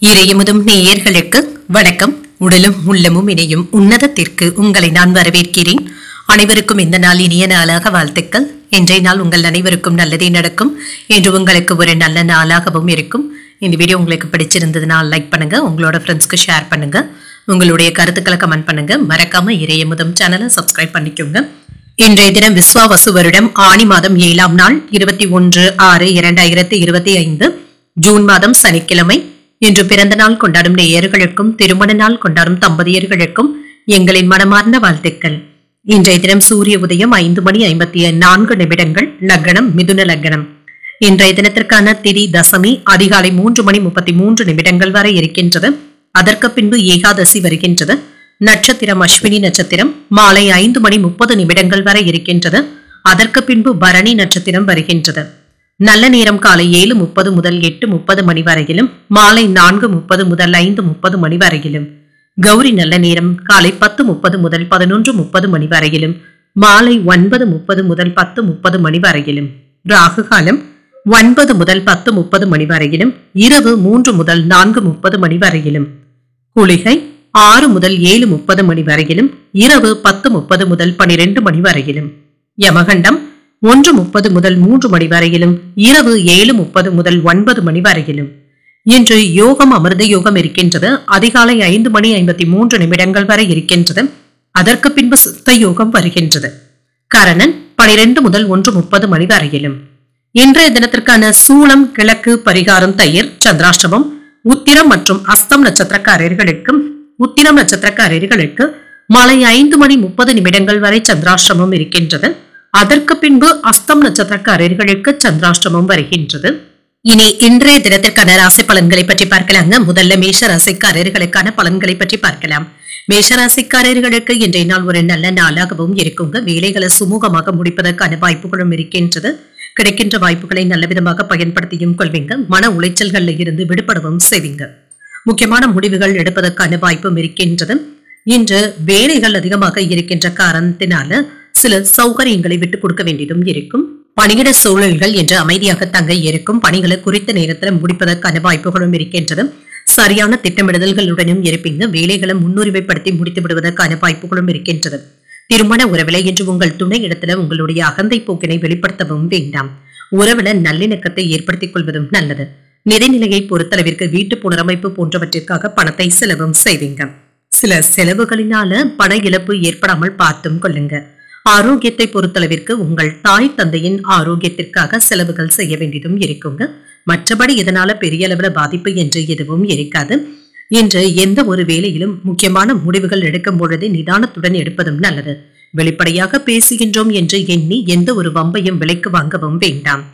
இறையமுதும் நேயர்களுக்கு வணக்கம். உடலும் உள்ளமும் இணையும் உன்னதத்திற்கு உங்களை நான் வரவேற்கிறேன். அனைவருக்கும் இந்த நாள் இனிய நாளாக வாழ்த்துக்கள். இன்றைய நாள் உங்கள் அனைவருக்கும் நல்லதே நடக்கும் என்று உங்களுக்கு ஒரு நல்ல நாளாகவும் இருக்கும். இந்த வீடியோ உங்களுக்கு பிடிச்சிருந்ததுனால் லைக் பண்ணுங்க, உங்களோட ஃப்ரெண்ட்ஸ்க்கு ஷேர் பண்ணுங்க, உங்களுடைய கருத்துக்களை கமெண்ட் பண்ணுங்க. மறக்காம இறையமுதும் சேனலை சப்ஸ்கிரைப் பண்ணிக்கோங்க. இன்றைய தினம் விஸ்வாவசு வருடம் ஆனி மாதம் 7ஆம் நாள் 21/6/2025 ஜூன் மாதம் சனிக்கிழமை. இன்று பிறந்த நாள் கொண்டாடும் நேயர்களுக்கும் திருமண நாள் கொண்டாடும் தம்பதியர்களுக்கும் எங்களின் மனமார்ந்த வாழ்த்துக்கள். இன்றைய தினம் சூரிய உதயம் 5:54 லக்னம் மிதுன லக்னம். இன்றைய தினத்திற்கான திதி தசமி அதிகாலை 3:33 வரை இருக்கின்றது. அதற்கு பின்பு ஏகாதசி வருகின்றது. நட்சத்திரம் அஸ்வினி நட்சத்திரம் மாலை 5:30 வரை இருக்கின்றது. அதற்கு பின்பு பரணி நட்சத்திரம் வருகின்றது. நல்ல நேரம் காலை 7:30 முதல் 8:30 வரையிலும், மாலை 4:30 முதல் 5:30 வரையிலும். கௌரி நல்ல நேரம் காலை 10:30 முதல் 11:30 வரையிலும், மாலை 9:30 முதல் 10:30 வரையிலும். ராகு காலம் 9 முதல் 10:30 வரையிலும், இரவு 3 முதல் 4:30 வரையிலும். குளிகை 6 முதல் 7:30 வரையிலும், இரவு 10:30 முதல் 12 வரையிலும். யமகண்டம் 1:30 முதல் 3 வரையிலும், இரவு 7:30 முதல் 9 வரையிலும். இன்று யோகம் அமிர்த யோகம் இருக்கின்றது. அதிகாலை 5:53 வரை இருக்கின்றது. அதற்கு பின்பு சித்த யோகம் வருகின்றது. கரணன் 12 முதல் 1:30 வரையிலும். இன்றைய தினத்திற்கான சூளம் கிழக்கு, பரிகாரம் தயிர், சந்திராஷ்டமம். உத்திரம் மற்றும் அஸ்தம் நட்சத்திரக்காரர்களுக்கு மாலை 5:30 வரை சந்திராஷ்டமம் இருக்கின்றது. அதற்கு பின்பு அஸ்தம் நட்சத்திரக்காரர்களுக்கு சந்திராஷ்டமம் வருகின்றது. இனி இன்றைய தினத்திற்கான ராசி பலன்களை பற்றி பார்க்கலாங்க. முதல்ல மேஷ ராசிக்காரர்களுக்கான பலன்களை பற்றி பார்க்கலாம். மேஷ ராசிக்காரர்களுக்கு இன்றைய நாள் ஒரு நல்ல நாளாகவும் இருக்குங்க. வேலைகளை சுமூகமாக முடிப்பதற்கான வாய்ப்புகளும் இருக்கின்றது. கிடைக்கின்ற வாய்ப்புகளை நல்ல விதமாக பயன்படுத்தியும் கொள்வீங்க. மன உளைச்சல்கள்ல இருந்து விடுபடவும் செய்வீங்க. முக்கியமான முடிவுகள் எடுப்பதற்கான வாய்ப்பும் இருக்கின்றது. இன்று வேலைகள் அதிகமாக இருக்கின்ற காரணத்தினால சில சௌகரியங்களை விட்டுக் கொடுக்க வேண்டியதும் இருக்கும். பணியிட சூழல்கள் என்று அமைதியாக தங்க இருக்கும். பணிகளை குறித்த நேரத்தில் முடிப்பதற்கான வாய்ப்புகளும் இருக்கின்றது. சரியான திட்டமிடுதல்களுடனும் இருப்பீங்க. வேலைகளை முன்னுரிமைப்படுத்தி முடித்து விடுவதற்கான வாய்ப்புகளும் இருக்கின்றது. திருமண உறவில இன்று உங்கள் துணை இடத்துல உங்களுடைய அகந்தை போக்கினை வெளிப்படுத்தவும் வேண்டாம். உறவில நல்லிணக்கத்தை ஏற்படுத்திக் கொள்வதும் நல்லது. நிதிநிலையை பொறுத்தளவிற்கு வீட்டு புனரமைப்பு போன்றவற்றிற்காக பணத்தை செலவும் செய்வீங்க. சில செலவுகளினால பண இழப்பு ஏற்படாமல் பார்த்தும் கொள்ளுங்க. ஆரோக்கியத்தை பொறுத்தளவிற்கு உங்கள் தாய் தந்தையின் ஆரோக்கியத்திற்காக செலவுகள் செய்ய வேண்டியதும் இருக்குங்க. மற்றபடி இதனால பெரிய அளவுல பாதிப்பு என்று எதுவும் இருக்காது. இன்று எந்த ஒரு வேலையிலும் முக்கியமான முடிவுகள் எடுக்கும் பொழுது நிதானத்துடன் எடுப்பதும் நல்லது. வெளிப்படையாக பேசுகின்றோம் என்று எண்ணி எந்த ஒரு வம்பையும் விலைக்கு வாங்கவும் வேண்டாம்.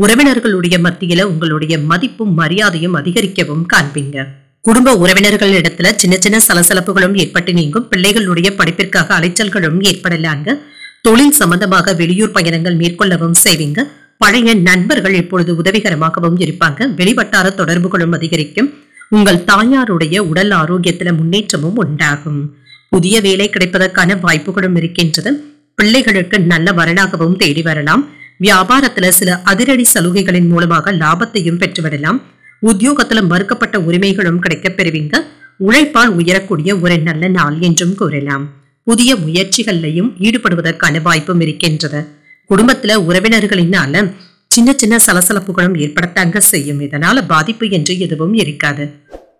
உறவினர்களுடைய மத்தியில உங்களுடைய மதிப்பும் மரியாதையும் அதிகரிக்கவும் காண்பீங்க. குடும்ப உறவினர்கள் இடத்துல சின்ன சின்ன சலசலப்புகளும் ஏற்பட்டு நீங்கும். பிள்ளைகளுடைய படிப்பிற்காக அலைச்சல்களும் ஏற்படலாங்க. தொழில் சம்பந்தமாக வெளியூர் பயணங்கள் மேற்கொள்ளவும் செய்வீங்க. பழைய நண்பர்கள் இப்பொழுது உதவிகரமாகவும் இருப்பாங்க. வெளிவட்டார தொடர்புகளும் அதிகரிக்கும். உங்கள் தாயாருடைய உடல் ஆரோக்கியத்துல முன்னேற்றமும் உண்டாகும். புதிய வேலை கிடைப்பதற்கான வாய்ப்புகளும் இருக்கின்றது. பிள்ளைகளுக்கு நல்ல வரனாகவும் தேடி வரலாம். வியாபாரத்துல சில அதிரடி சலுகைகளின் மூலமாக லாபத்தையும் பெற்றுவிடலாம். உத்தியோகத்துல மறுக்கப்பட்ட உரிமைகளும் கிடைக்கப் பெறுவீங்க. உழைப்பால் உயரக்கூடிய ஒரு நல்ல நாள் என்றும் கூறலாம். புதிய முயற்சிகளையும் ஈடுபடுவதற்கான வாய்ப்பும் இருக்கின்றது. குடும்பத்துல உறவினர்களினால சின்ன சின்ன சலசலப்புகளும் ஏற்படத்தாங்க செய்யும். இதனால பாதிப்பு என்று எதுவும் இருக்காது.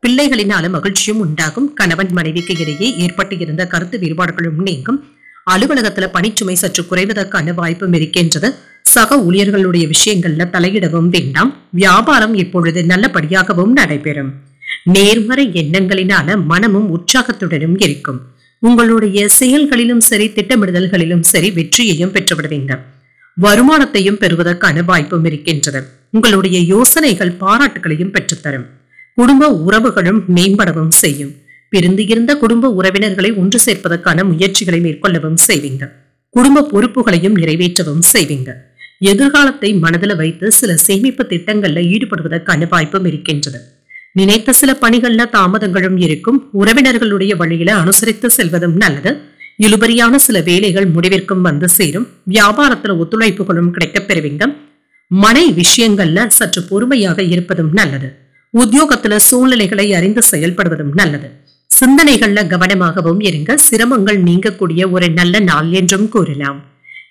பிள்ளைகளினால மகிழ்ச்சியும் உண்டாகும். கணவன் மனைவிக்கு இடையே ஏற்பட்டு இருந்த கருத்து வேறுபாடுகளும் நீங்கும். அலுவலகத்துல பணிச்சுமை சற்று குறைவதற்கான வாய்ப்பும் இருக்கின்றது. சக ஊழியர்களுடைய விஷயங்கள்ல தலையிடவும் வேண்டாம். வியாபாரம் இப்பொழுது நல்லபடியாகவும் நடைபெறும். நேர்மறை எண்ணங்களினால மனமும் உற்சாகத்துடனும் இருக்கும். உங்களுடைய செயல்களிலும் சரி, திட்டமிடுதல்களிலும் சரி வெற்றியையும் பெற்றுவிடுவீங்க. வருமானத்தையும் பெறுவதற்கான வாய்ப்பும் இருக்கின்றது. உங்களுடைய யோசனைகள் பாராட்டுகளையும் பெற்றுத்தரும். குடும்ப உறவுகளும் மேம்படவும் செய்யும். பிரிந்து இருந்த குடும்ப உறவினர்களை ஒன்று சேர்ப்பதற்கான முயற்சிகளை மேற்கொள்ளவும் செய்வீங்க. குடும்ப பொறுப்புகளையும் நிறைவேற்றவும் செய்வீங்க. எதிர்காலத்தை மனதில் வைத்து சில சேமிப்பு திட்டங்கள்ல ஈடுபடுவதற்கான வாய்ப்பும் இருக்கின்றது. நினைத்த சில பணிகள்ல தாமதங்களும் இருக்கும். உறவினர்களுடைய வழியில அனுசரித்து செல்வதும் நல்லது. இழுபறியான சில வேலைகள் முடிவிற்கும் வந்து சேரும். வியாபாரத்துல ஒத்துழைப்புகளும் கிடைக்கப் பெறுவீங்க. மனை விஷயங்கள்ல சற்று பொறுமையாக இருப்பதும் நல்லது. உத்தியோகத்துல சூழ்நிலைகளை அறிந்து செயல்படுவதும் நல்லது. சிந்தனைகள்ல கவனமாகவும் இருங்க. சிரமங்கள் நீங்கக்கூடிய ஒரு நல்ல நாள் என்றும் கூறலாம்.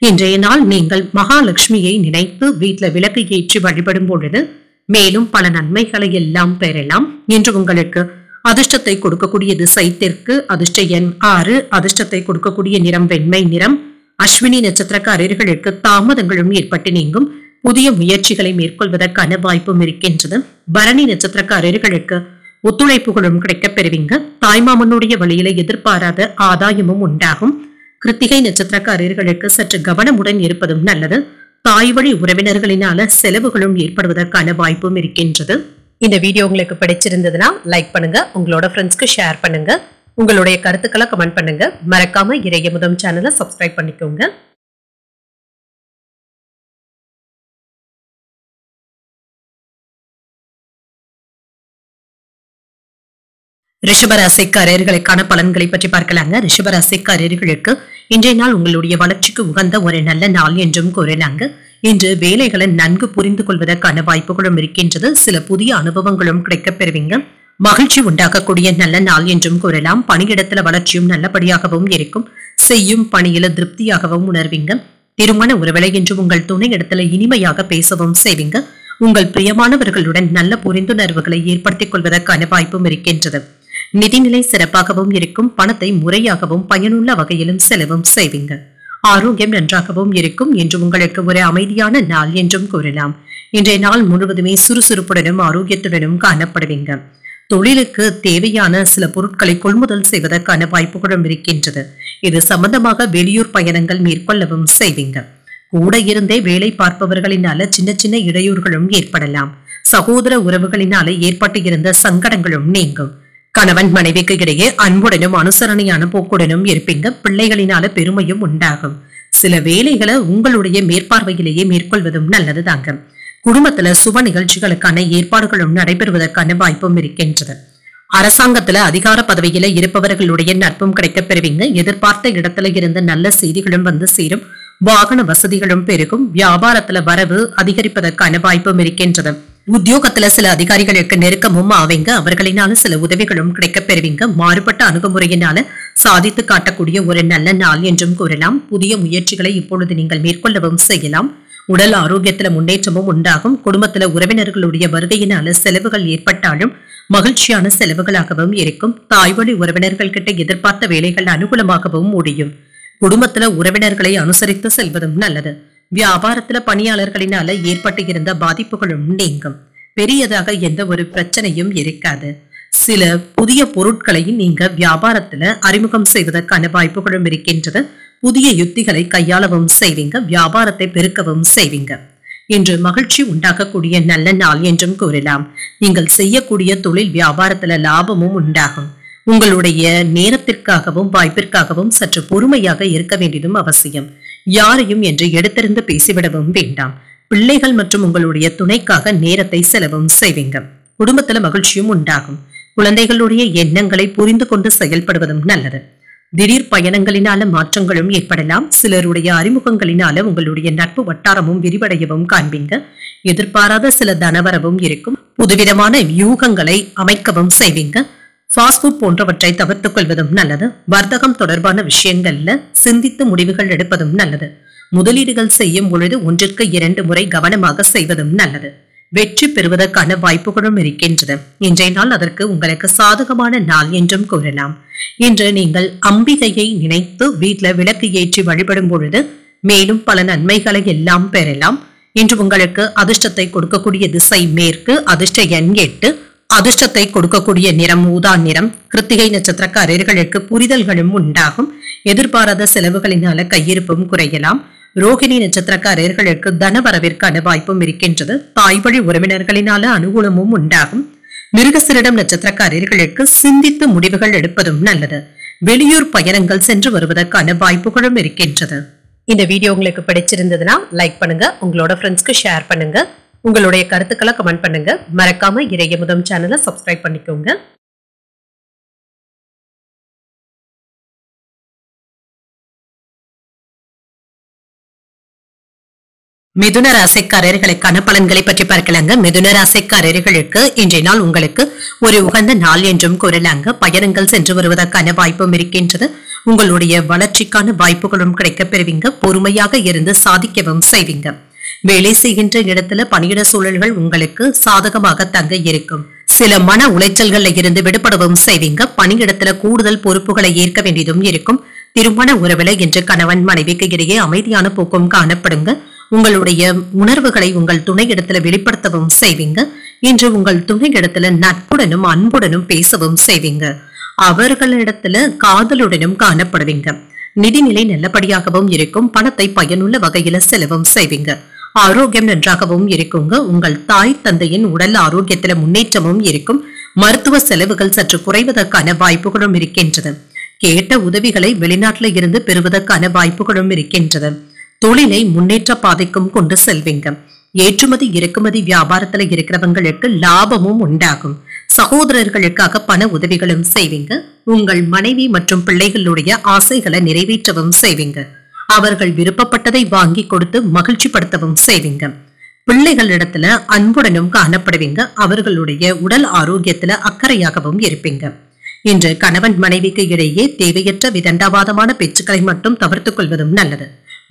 இன்றைய நாள் நீங்கள் மகாலட்சுமியை நினைத்து வீட்டுல விளக்கு ஏற்றி வழிபடும் பொழுது மேலும் பல நன்மைகளை எல்லாம் பெறலாம். இன்று உங்களுக்கு அதிர்ஷ்டத்தை கொடுக்கக்கூடிய திசை தெற்கு, அதிர்ஷ்ட எண் 6, அதிர்ஷ்டத்தை கொடுக்கக்கூடிய நிறம் வெண்மை நிறம். அஸ்வினி நட்சத்திரக்காரர்களுக்கு தாமதங்களும் ஏற்பட்டு நீங்கும். புதிய முயற்சிகளை மேற்கொள்வதற்கான வாய்ப்பும் இருக்கின்றது. பரணி நட்சத்திரக்காரர்களுக்கு ஒத்துழைப்புகளும் கிடைக்கப் பெறுவீங்க. தாய்மாமனுடைய வழியில எதிர்பாராத ஆதாயமும் உண்டாகும். கிருத்திகை நட்சத்திரக்காரர்களுக்கு சற்று கவனமுடன் இருப்பதும் நல்லது. தாய் வழி உறவினர்களினால செலவுகளும் ஏற்படுவதற்கான வாய்ப்பும் இருக்கின்றது. இந்த வீடியோ உங்களுக்கு பிடிச்சிருந்ததுன்னா லைக் பண்ணுங்க, உங்களோட ஃப்ரெண்ட்ஸ்க்கு ஷேர் பண்ணுங்க, உங்களுடைய கருத்துக்களை கமெண்ட் பண்ணுங்க. மறக்காம இறையமுதம் சேனலை சப்ஸ்கிரைப் பண்ணிக்கோங்க. ரிஷபராசிக்காரர்களுக்கான பலன்களை பற்றி பார்க்கலாங்க. ரிஷபராசிக்காரர்களுக்கு இன்றைய நாள் உங்களுடைய வளர்ச்சிக்கு உகந்த ஒரு நல்ல நாள் என்றும் கூறலாங்க. இன்று வேலைகளை நன்கு புரிந்து கொள்வதற்கான வாய்ப்புகளும் இருக்கின்றது. சில புதிய அனுபவங்களும் கிடைக்கப் பெறுவீங்க. மகிழ்ச்சி உண்டாக்கக்கூடிய நல்ல நாள் என்றும் கூறலாம். பணியிடத்துல வளர்ச்சியும் நல்லபடியாகவும் இருக்கும். செய்யும் பணியில திருப்தியாகவும் உணர்வீங்க. திருமண உறவுகளை என்று உங்கள் துணை இடத்துல இனிமையாக பேசவும் செய்வீங்க. உங்கள் பிரியமானவர்களுடன் நல்ல புரிந்துணர்வுகளை ஏற்படுத்திக் கொள்வதற்கான வாய்ப்பும் இருக்கின்றது. நிதிநிலை சிறப்பாகவும் இருக்கும். பணத்தை முறையாகவும் பயனுள்ள வகையிலும் செலவும் செய்வீங்க. ஆரோக்கியம் நன்றாகவும் இருக்கும். என்று உங்களுக்கு ஒரு அமைதியான நாள் என்றும் கூறலாம். இன்றைய நாள் முழுவதுமே சுறுசுறுப்புடனும் ஆரோக்கியத்துடனும் காணப்படுவீங்க. தொழிலுக்கு தேவையான சில பொருட்களை கொள்முதல் செய்வதற்கான வாய்ப்புகளும் இருக்கின்றது. இது சம்பந்தமாக வெளியூர் பயணங்கள் மேற்கொள்ளவும் செய்வீங்க. கூட இருந்தே வேலை பார்ப்பவர்களினால சின்ன சின்ன இடையூறுகளும் ஏற்படலாம். சகோதர உறவுகளினால ஏற்பட்டு இருந்த சங்கடங்களும் நீங்கும். கணவன் மனைவிக்கு இடையே அன்புடனும் அனுசரணையான போக்குடனும் இருப்பீங்க. பிள்ளைகளினால பெருமையும் உண்டாகும். சில வேலைகளை உங்களுடைய மேற்பார்வையிலேயே மேற்கொள்வதும் நல்லதுதாங்க. குடும்பத்துல சுப நிகழ்ச்சிகளுக்கான ஏற்பாடுகளும் நடைபெறுவதற்கான வாய்ப்பும் இருக்கின்றது. அரசாங்கத்துல அதிகார பதவியில இருப்பவர்களுடைய நட்பும் கிடைக்கப் பெறுவீங்க. எதிர்பார்த்த இடத்துல இருந்து நல்ல செய்திகளும் வந்து சேரும். வாகன வசதிகளும் பெருகும். வியாபாரத்துல வரவு அதிகரிப்பதற்கான வாய்ப்பும் இருக்கின்றது. உத்தியோகத்துல சில அதிகாரிகளுக்கு நெருக்கமும் ஆவீங்க. அவர்களினால சில உதவிகளும் கிடைக்கப் பெறுவீங்க. மாறுபட்ட அணுகுமுறையினால சாதித்து காட்டக்கூடிய ஒரு நல்ல நாள் என்றும் கூறலாம். புதிய முயற்சிகளை இப்பொழுது நீங்கள் மேற்கொள்ளவும் செய்யலாம். உடல் ஆரோக்கியத்துல முன்னேற்றமும் உண்டாகும். குடும்பத்துல உறவினர்களுடைய வருகையினால செலவுகள் ஏற்பட்டாலும் மகிழ்ச்சியான செலவுகளாகவும் இருக்கும். தாய்வழி உறவினர்கள் கிட்ட எதிர்பார்த்த வேலைகள் அனுகூலமாகவும் முடியும். குடும்பத்துல உறவினர்களை அனுசரித்து செல்வதும் நல்லது. வியாபாரத்துல பணியாளர்களினால ஏற்பட்டு இருந்த பாதிப்புகளும் நீங்கும். பெரியதாக எந்த ஒரு பிரச்சனையும் இருக்காது. சில புதிய பொருட்களை நீங்க வியாபாரத்துல அறிமுகம் செய்வதற்கான வாய்ப்புகளும் இருக்கின்றது. புதிய யுத்திகளை கையாளவும் செய்வீங்க. வியாபாரத்தை பெருக்கவும் செய்வீங்க. இன்று மகிழ்ச்சி உண்டாக்கக்கூடிய நல்ல நாள் என்றும் கூறலாம். நீங்கள் செய்யக்கூடிய தொழில் வியாபாரத்துல லாபமும் உண்டாகும். உங்களுடைய நேரத்திற்காகவும் வாய்ப்பிற்காகவும் சற்று பொறுமையாக இருக்க வேண்டியதும் அவசியம். யாரையும் என்று எடுத்திருந்து பேசிவிடவும் வேண்டாம். பிள்ளைகள் மற்றும் உங்களுடைய துணைக்காக நேரத்தை செலவும் செய்வீங்க. குடும்பத்துல மகிழ்ச்சியும் உண்டாகும். குழந்தைகளுடைய எண்ணங்களை புரிந்து கொண்டு செயல்படுவதும் நல்லது. திடீர் பயணங்களினால மாற்றங்களும் ஏற்படலாம். சிலருடைய அறிமுகங்களினால உங்களுடைய நட்பு வட்டாரமும் விரிவடையவும் காண்பீங்க. எதிர்பாராத சில தனவரவும் இருக்கும். புதுவிதமான வியூகங்களை அமைக்கவும் செய்வீங்க. ஃபாஸ்ட் ஃபுட் போன்றவற்றை தவிர்த்துக் கொள்வதும் நல்லது. வர்த்தகம் தொடர்பான விஷயங்கள்ல சிந்தித்து முடிவுகள் எடுப்பதும் நல்லது. முதலீடுகள் செய்யும் பொழுது 1க்கு 2 முறை கவனமாக செய்வதும் நல்லது. வெற்றி பெறுவதற்கான வாய்ப்புகளும் இருக்கின்றது. இன்றைய நாள் அதற்கு உங்களுக்கு சாதகமான நாள் என்றும் கூறலாம். இன்று நீங்கள் அம்பிகையை நினைத்து வீட்டுல விளக்கு ஏற்றி வழிபடும் பொழுது மேலும் பல நன்மைகளை எல்லாம் பெறலாம். இன்று உங்களுக்கு அதிர்ஷ்டத்தை கொடுக்கக்கூடிய திசை மேற்கு, அதிர்ஷ்ட எண் 8, அதிர்ஷ்டத்தை கொடுக்கக்கூடிய நிறம் ஊதா நிறம். கிருத்திகை நட்சத்திரக்காரர்களுக்கு புரிதல்களும் உண்டாகும். எதிர்பாராத செலவுகளினால கையிருப்பும் குறையலாம். ரோகிணி நட்சத்திரக்காரர்களுக்கு தனவரவிற்கான வாய்ப்பும் இருக்கின்றது. தாய்வழி உறவினர்களினால அனுகூலமும் உண்டாகும். மிருகசீரிடம் நட்சத்திரக்காரர்களுக்கு சிந்தித்து முடிவுகள் எடுப்பதும் நல்லது. வெளியூர் பயணங்கள் சென்று வருவதற்கான வாய்ப்புகளும் இருக்கின்றது. இந்த வீடியோ உங்களுக்கு பிடிச்சிருந்ததுன்னா லைக் பண்ணுங்க, உங்களோட ஃப்ரெண்ட்ஸ்க்கு ஷேர் பண்ணுங்க, உங்களுடைய கருத்துக்களை கமெண்ட் பண்ணுங்க. மறக்காம இறையமுதம் சேனலை சப்ஸ்கிரைப் பண்ணிக்கோங்க. மிதுன ராசிக்காரர்களுக்கான பலன்களை பற்றி பார்க்கலாங்க. மிதுன ராசிக்காரர்களுக்கு இன்றைய நாள் உங்களுக்கு ஒரு உகந்த நாள் என்றும் கூறலாங்க. பயணங்கள் சென்று வருவதற்கான வாய்ப்பும் இருக்கின்றது. உங்களுடைய வளர்ச்சிக்கான வாய்ப்புகளும் கிடைக்கப் பெறுவீங்க. பொறுமையாக இருந்து சாதிக்கவும் செய்வீங்க. வேலை செய்கின்ற இடத்துல பணியிட சூழல்கள் உங்களுக்கு சாதகமாக தங்க இருக்கும். சில மன உளைச்சல்கள்ல இருந்து விடுபடவும் செய்வீங்க. பணியிடத்துல கூடுதல் பொறுப்புகளை ஏற்க வேண்டியதும் இருக்கும். திருமண உறவுல இன்று கணவன் மனைவிக்கு இடையே அமைதியான போக்கும் காணப்படுங்க. உங்களுடைய உணர்வுகளை உங்கள் துணை இடத்துல வெளிப்படுத்தவும் செய்வீங்க. இன்று உங்கள் துணை இடத்துல நட்புடனும் அன்புடனும் பேசவும் செய்வீங்க. அவர்களிடத்துல காதலுடனும் காணப்படுவீங்க. நிதிநிலை நல்லபடியாகவும் இருக்கும். பணத்தை பயனுள்ள வகையில செலவும் செய்வீங்க. ஆரோக்கியம் நன்றாகவும் இருக்குங்க. உங்கள் தாய் தந்தையின் உடல் ஆரோக்கியத்துல முன்னேற்றமும் இருக்கும். மருத்துவ செலவுகள் சற்று குறைவதற்கான வாய்ப்புகளும் இருக்கின்றது. கேட்ட உதவிகளை வெளிநாட்டில இருந்து பெறுவதற்கான வாய்ப்புகளும் இருக்கின்றது. தொழிலை முன்னேற்ற பாதைக்கும் கொண்டு செல்வீங்க. ஏற்றுமதி இறக்குமதி வியாபாரத்துல இருக்கிறவங்களுக்கு லாபமும் உண்டாகும். சகோதரர்களுக்காக பண உதவிகளும் செய்வீங்க. உங்கள் மனைவி மற்றும் பிள்ளைகளுடைய ஆசைகளை நிறைவேற்றவும் செய்வீங்க. அவர்கள் விருப்பப்பட்டதை வாங்கி கொடுத்து மகிழ்ச்சி படுத்தவும் செய்வீங்க. பிள்ளைகளிடத்துல அன்புடனும் காணப்படுவீங்க. அவர்களுடைய உடல் ஆரோக்கியத்துல அக்கறையாகவும் இருப்பீங்க. இன்று கணவன் மனைவிக்கு இடையே தேவையற்ற விதண்டாவாதமான பேச்சுக்களை மட்டும் தவிர்த்துக் கொள்வதும் நல்லது.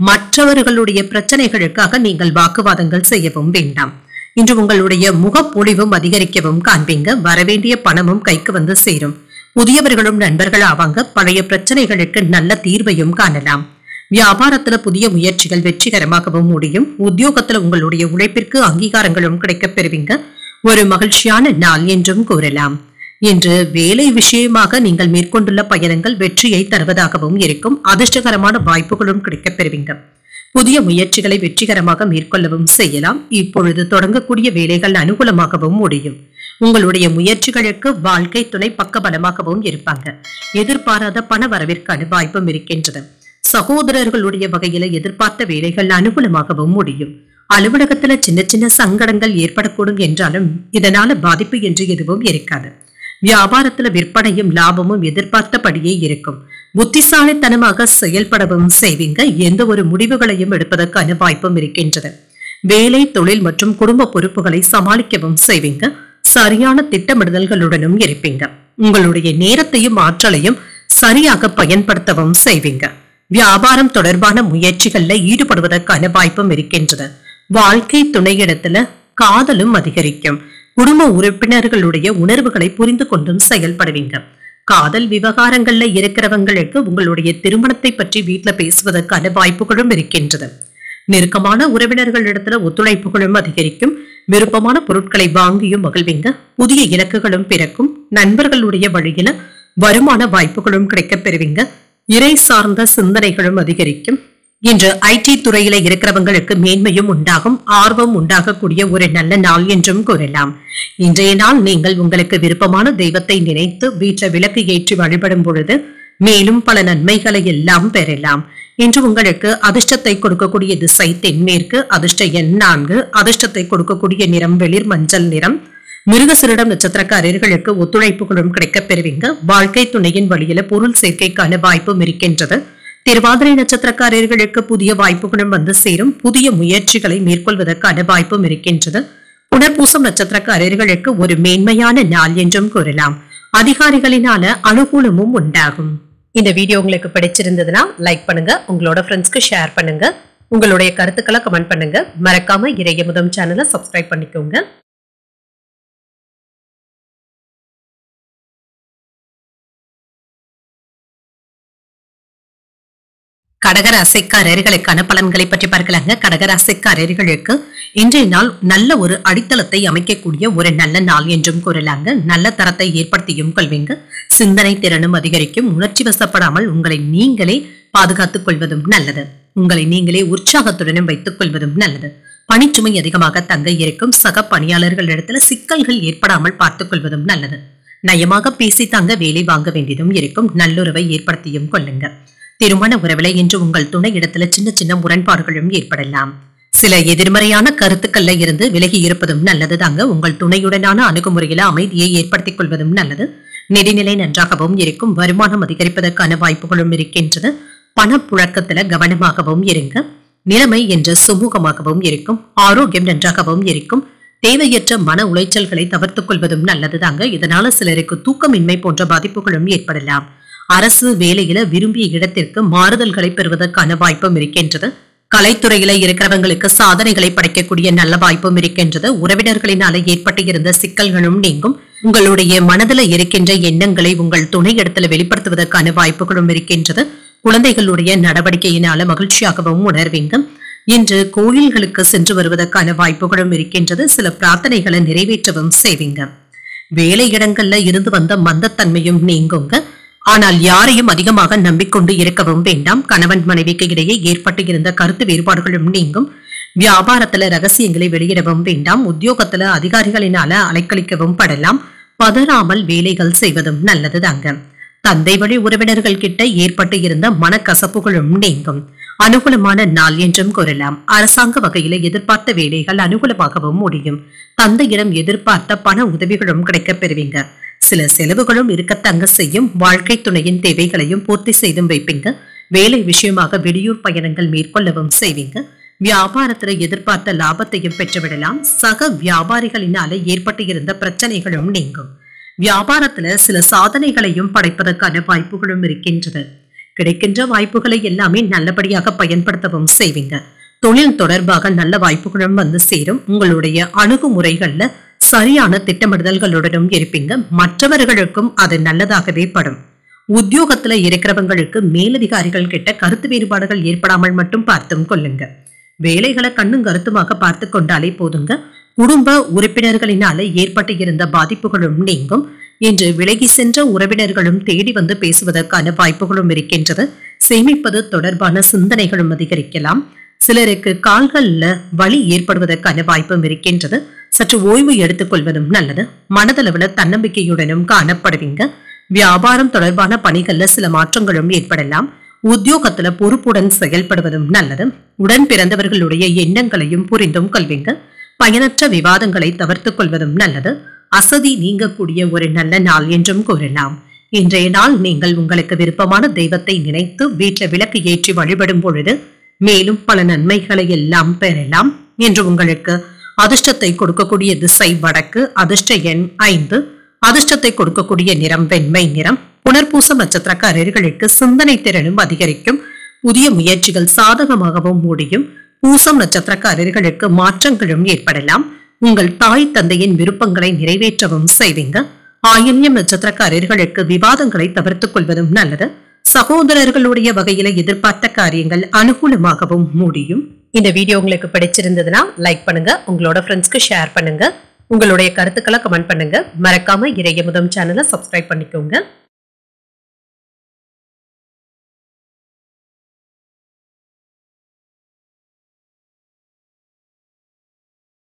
மற்றவர்களுடைய பிரச்சனைகளுக்காக நீங்கள் வாக்குவாதங்கள் செய்யவும் வேண்டாம். இன்று உங்களுடைய முகப்பொழிவும் அதிகரிக்கவும் காண்பீங்க. வரவேண்டிய பணமும் கைக்கு வந்து சேரும். புதியவர்களும் நண்பர்கள் ஆவாங்க. பழைய பிரச்சனைகளுக்கு நல்ல தீர்வையும் காணலாம். வியாபாரத்துல புதிய முயற்சிகள் வெற்றிகரமாகவும் முடியும். உத்தியோகத்துல உங்களுடைய உழைப்பிற்கு அங்கீகாரங்களும் கிடைக்கப் பெறுவீங்க. ஒரு மகிழ்ச்சியான நாள் என்றும் கூறலாம். இன்று வேலை விஷயமாக நீங்கள் மேற்கொண்டுள்ள பயணங்கள் வெற்றியை தருவதாகவும் இருக்கும். அதிர்ஷ்டகரமான வாய்ப்புகளும் கிடைக்கப் பெறுவீங்க. புதிய முயற்சிகளை வெற்றிகரமாக மேற்கொள்ளவும் செய்யலாம். இப்பொழுது தொடங்கக்கூடிய வேலைகள் அனுகூலமாகவும் முடியும். உங்களுடைய முயற்சிகளுக்கு வாழ்க்கை துணை பக்கபலமாகவும் இருப்பாங்க. எதிர்பாராத பண வரவிற்கான வாய்ப்பும் இருக்கின்றது. சகோதரர்களுடைய வகையில எதிர்பார்த்த வேலைகள் அனுகூலமாகவும் முடியும். அலுவலகத்துல சின்ன சின்ன சங்கடங்கள் ஏற்படக்கூடும் என்றாலும் இதனால பாதிப்பு என்று எதுவும் இருக்காது. வியாபாரத்துல விற்பனையும் லாபமும் எதிர்பார்த்தபடியே இருக்கும். புத்திசாலித்தனமாக செயல்படவும் செய்வீங்க. எந்த ஒரு முடிவுகளையும் எடுப்பதற்கான வாய்ப்பும் இருக்கின்றது. வேலை தொழில் மற்றும் குடும்ப பொறுப்புகளை சமாளிக்கவும் செய்வீங்க. சரியான திட்டமிடுதல்களுடனும் இருப்பீங்க. உங்களுடைய நேரத்தையும் ஆற்றலையும் சரியாக பயன்படுத்தவும் செய்வீங்க. வியாபாரம் தொடர்பான முயற்சிகள்ல ஈடுபடுவதற்கான வாய்ப்பும் இருக்கின்றது. வாழ்க்கை துணையிடத்துல காதலும் அதிகரிக்கும். குடும்ப உறுப்பினர்களுடைய உணர்வுகளை புரிந்து கொண்டும் செயல்படுவீங்க. காதல் விவகாரங்கள்ல இருக்கிறவங்களுக்கு உங்களுடைய திருமணத்தை பற்றி வீட்டுல பேசுவதற்கான வாய்ப்புகளும் இருக்கின்றது. நெருக்கமான உறவினர்களிடத்துல ஒத்துழைப்புகளும் அதிகரிக்கும். விருப்பமான பொருட்களை வாங்கியும் மகிழ்வீங்க. புதிய இலக்குகளும் பிறக்கும். நண்பர்களுடைய வழியில வருமான வாய்ப்புகளும் கிடைக்கப் பெறுவீங்க. இறை சார்ந்த சிந்தனைகளும் அதிகரிக்கும். இன்று ஐடி துறையில இருக்கிறவங்களுக்கு மேன்மையும் உண்டாகும். ஆர்வம் உண்டாகக்கூடிய ஒரு நல்ல நாள் என்றும் கூறலாம். இன்றைய நாள் நீங்கள் உங்களுக்கு விருப்பமான தெய்வத்தை நினைத்து வீட்டில் விளக்கு ஏற்றி வழிபடும் பொழுது மேலும் பல நன்மைகளை எல்லாம் பெறலாம். இன்று உங்களுக்கு அதிர்ஷ்டத்தை கொடுக்கக்கூடிய திசை தென்மேற்கு. அதிர்ஷ்ட எண் 4. அதிர்ஷ்டத்தை கொடுக்கக்கூடிய நிறம் வெளிர் மஞ்சள் நிறம். மிருகசீரிடம் நட்சத்திரக்காரர்களுக்கு ஒத்துழைப்புகளும் கிடைக்கப் பெறுவீங்க. வாழ்க்கை துணையின் வழியில பொருள் சேர்க்கைக்கான வாய்ப்பும் இருக்கின்றது. திருவாதிரை நட்சத்திரக்காரர்களுக்கு புதிய வாய்ப்புகளும் வந்து சேரும். புதிய முயற்சிகளை மேற்கொள்வதற்கான வாய்ப்பும் இருக்கின்றது. புனர்பூசம் நட்சத்திரக்காரர்களுக்கு ஒரு மேன்மையான நாள் என்றும் கூறலாம். அதிகாரிகளினால அனுகூலமும் உண்டாகும். இந்த வீடியோ உங்களுக்கு பிடிச்சிருந்ததுன்னா லைக் பண்ணுங்க. உங்களோட ஃப்ரெண்ட்ஸ்க்கு ஷேர் பண்ணுங்க. உங்களுடைய கருத்துக்களை கமெண்ட் பண்ணுங்க. மறக்காம இறையமுதம் சேனலை சப்ஸ்கிரைப் பண்ணிக்கோங்க. கடகராசிக்காரர்களுக்கான பலன்களை பற்றி பார்க்கலாங்க. கடகராசிக்காரர்களுக்கு இன்றைய நாள் நல்ல ஒரு அடித்தளத்தை அமைக்கக்கூடிய ஒரு நல்ல நாள் என்றும் கூறலாங்க. நல்ல தரத்தை ஏற்படுத்தியும் கொள்வீங்க. சிந்தனை திறனும் அதிகரிக்கும். உணர்ச்சி வசப்படாமல் உங்களை நீங்களே பாதுகாத்துக் கொள்வதும் நல்லது. உங்களை நீங்களே உற்சாகத்துடனும் வைத்துக் கொள்வதும் நல்லது. பணிச்சுமை அதிகமாக தங்க இருக்கும். சக பணியாளர்களிடத்துல சிக்கல்கள் ஏற்படாமல் பார்த்துக் கொள்வதும் நல்லது. நயமாக பேசி தங்க வேலை வாங்க வேண்டியதும் இருக்கும். நல்லுறவை ஏற்படுத்தியும் கொள்ளுங்க. திருமண உறவுல இன்று உங்கள் துணை இடத்துல சின்ன சின்ன முரண்பாடுகளும் ஏற்படலாம். சில எதிர்மறையான கருத்துக்கள்ல இருந்து விலகி இருப்பதும் நல்லது தாங்க. உங்கள் துணையுடனான அணுகுமுறையில அமைதியை ஏற்படுத்திக் கொள்வதும் நல்லது. நிதிநிலை நன்றாகவும் இருக்கும். வருமானம் அதிகரிப்பதற்கான வாய்ப்புகளும் இருக்கின்றது. பணப்புழக்கத்துல கவனமாகவும் இருங்க. நிலைமை என்ற சுமூகமாகவும் இருக்கும். ஆரோக்கியம் நன்றாகவும் இருக்கும். தேவையற்ற மன உளைச்சல்களை தவிர்த்துக் கொள்வதும் நல்லதுதாங்க. இதனால சிலருக்கு தூக்கமின்மை போன்ற பாதிப்புகளும் ஏற்படலாம். அரசு வேலையில விரும்பிய இடத்திற்கு மாறுதல்களை பெறுவதற்கான வாய்ப்பும் இருக்கின்றது. கலைத்துறையில இருக்கிறவங்களுக்கு சாதனைகளை படைக்கக்கூடிய நல்ல வாய்ப்பும் இருக்கின்றது. உறவினர்களினால ஏற்பட்டு இருந்த சிக்கல்களும் நீங்கும். உங்களுடைய மனதில் இருக்கின்ற எண்ணங்களை உங்கள் துணை இடத்துல வெளிப்படுத்துவதற்கான வாய்ப்புகளும் இருக்கின்றது. குழந்தைகளுடைய நடவடிக்கையினால மகிழ்ச்சியாகவும் உணர்வீங்க. இன்று கோயில்களுக்கு சென்று வருவதற்கான வாய்ப்புகளும் இருக்கின்றது. சில பிரார்த்தனைகளை நிறைவேற்றவும் செய்வீங்க. வேலை இடங்கள்ல இருந்து வந்த மந்தத்தன்மையும் நீங்குங்க. ஆனால் யாரையும் அதிகமாக நம்பிக்கொண்டு இருக்கவும் வேண்டாம். கணவன் மனைவிக்கு இடையே ஏற்பட்டு இருந்த கருத்து வேறுபாடுகளும் நீங்கும். வியாபாரத்துல ரகசியங்களை வெளியிடவும் வேண்டாம். உத்தியோகத்துல அதிகாரிகளினால அலைக்கழிக்கவும் படலாம். பதறாமல் வேலைகள் செய்வதும் நல்லதுதாங்க. தந்தை வழி உறவினர்கள் கிட்ட ஏற்பட்டு இருந்த மனக்கசப்புகளும் நீங்கும். அனுகூலமான நாள் என்றும் கூறலாம். அரசாங்க வகையில எதிர்பார்த்த வேலைகள் அனுகூலமாகவும் முடியும். தந்தையிடம் எதிர்பார்த்த பண உதவிகளும் கிடைக்கப் பெறுவீங்க. சில செலவுகளும் இருக்கத்தங்க செய்யும். வாழ்க்கை துணையின் தேவைகளையும் பூர்த்தி செய்தும் வைப்பீங்க. வேலை விஷயமாக வெளியூர் பயணங்கள் மேற்கொள்ளவும் செய்வீங்க. வியாபாரத்துல எதிர்பார்த்த லாபத்தையும் பெற்றுவிடலாம். சக வியாபாரிகளினால ஏற்பட்டு இருந்த பிரச்சனைகளும் நீங்கும். வியாபாரத்துல சில சாதனைகளையும் படைப்பதற்கான வாய்ப்புகளும் இருக்கின்றது. கிடைக்கின்ற வாய்ப்புகளை எல்லாமே நல்லபடியாக பயன்படுத்தவும் செய்வீங்க. தொழில் தொடர்பாக நல்ல வாய்ப்புகளும் வந்து சேரும். உங்களுடைய அணுகுமுறைகள்ல சரியான திட்டமிடுதல்களுடனும் இருப்பீங்க. மற்றவர்களுக்கும் அது நல்லதாகவே படும். உத்தியோகத்துல இருக்கிறவங்களுக்கு மேலதிகாரிகள் கிட்ட கருத்து வேறுபாடுகள் ஏற்படாமல் மட்டும் பார்த்தும் கொள்ளுங்க. வேலைகளை கண்ணும் கருத்துமாக பார்த்து கொண்டாலே போதுங்க. குடும்ப உறுப்பினர்களினால ஏற்பட்டு இருந்த பாதிப்புகளும் நீங்கும். இன்று விலகி சென்ற உறவினர்களும் தேடி வந்து பேசுவதற்கான வாய்ப்புகளும் இருக்கின்றது. சேமிப்பது தொடர்பான சிந்தனைகளும் அதிகரிக்கலாம். சிலருக்கு கால்கள்ல வலி ஏற்படுவதற்கான வாய்ப்பும் இருக்கின்றது. சற்று ஓய்வு எடுத்துக் கொள்வதும் நல்லது. மனதளவுல தன்னம்பிக்கையுடனும் காணப்படுவீங்க. வியாபாரம் தொடர்பான பணிகள்ல சில மாற்றங்களும் ஏற்படலாம். உத்தியோகத்துல பொறுப்புடன் செயல்படுவதும் நல்லது. உடன் பிறந்தவர்களுடைய எண்ணங்களையும் புரிந்தும் கொள்வீங்க. பயனற்ற விவாதங்களை தவிர்த்துக் கொள்வதும் நல்லது. அசதி நீங்கக்கூடிய ஒரு நல்ல நாள் என்றும் கூறலாம். இன்றைய நாள் நீங்கள் உங்களுக்கு விருப்பமான தெய்வத்தை நினைத்து வீட்டில் விளக்கு ஏற்றி வழிபடும் பொழுது மேலும் பல நன்மைகளை எல்லாம் பெறலாம். என்று உங்களுக்கு அதிர்ஷ்டத்தை கொடுக்கக்கூடிய திசை வடக்கு. அதிர்ஷ்ட எண் 5. அதிர்ஷ்டத்தை கொடுக்கக்கூடிய நிறம் வெண்மை நிறம். புனர்பூசம் நட்சத்திரக்காரர்களுக்கு சிந்தனை திறனும் அதிகரிக்கும். புதிய முயற்சிகள் சாதகமாகவும் முடியும். பூசம் நட்சத்திரக்காரர்களுக்கு மாற்றங்களும் ஏற்படலாம். உங்கள் தாய் தந்தையின் விருப்பங்களை நிறைவேற்றவும் செய்வீங்க. ஆயில்யம் நட்சத்திரக்காரர்களுக்கு விவாதங்களை தவிர்த்துக் கொள்வதும் நல்லது. சகோதரர்களுடைய வகையில எதிர்பார்த்த காரியங்கள் அனுகூலமாகவும் முடியும். இந்த வீடியோ உங்களுக்கு பிடிச்சிருந்ததுன்னா லைக் பண்ணுங்க. உங்களோட ஃப்ரெண்ட்ஸ்க்கு ஷேர் பண்ணுங்க. உங்களுடைய கருத்துக்களை கமெண்ட் பண்ணுங்க. மறக்காம இறையமுதம் சேனலை சப்ஸ்கிரைப் பண்ணிக்கோங்க.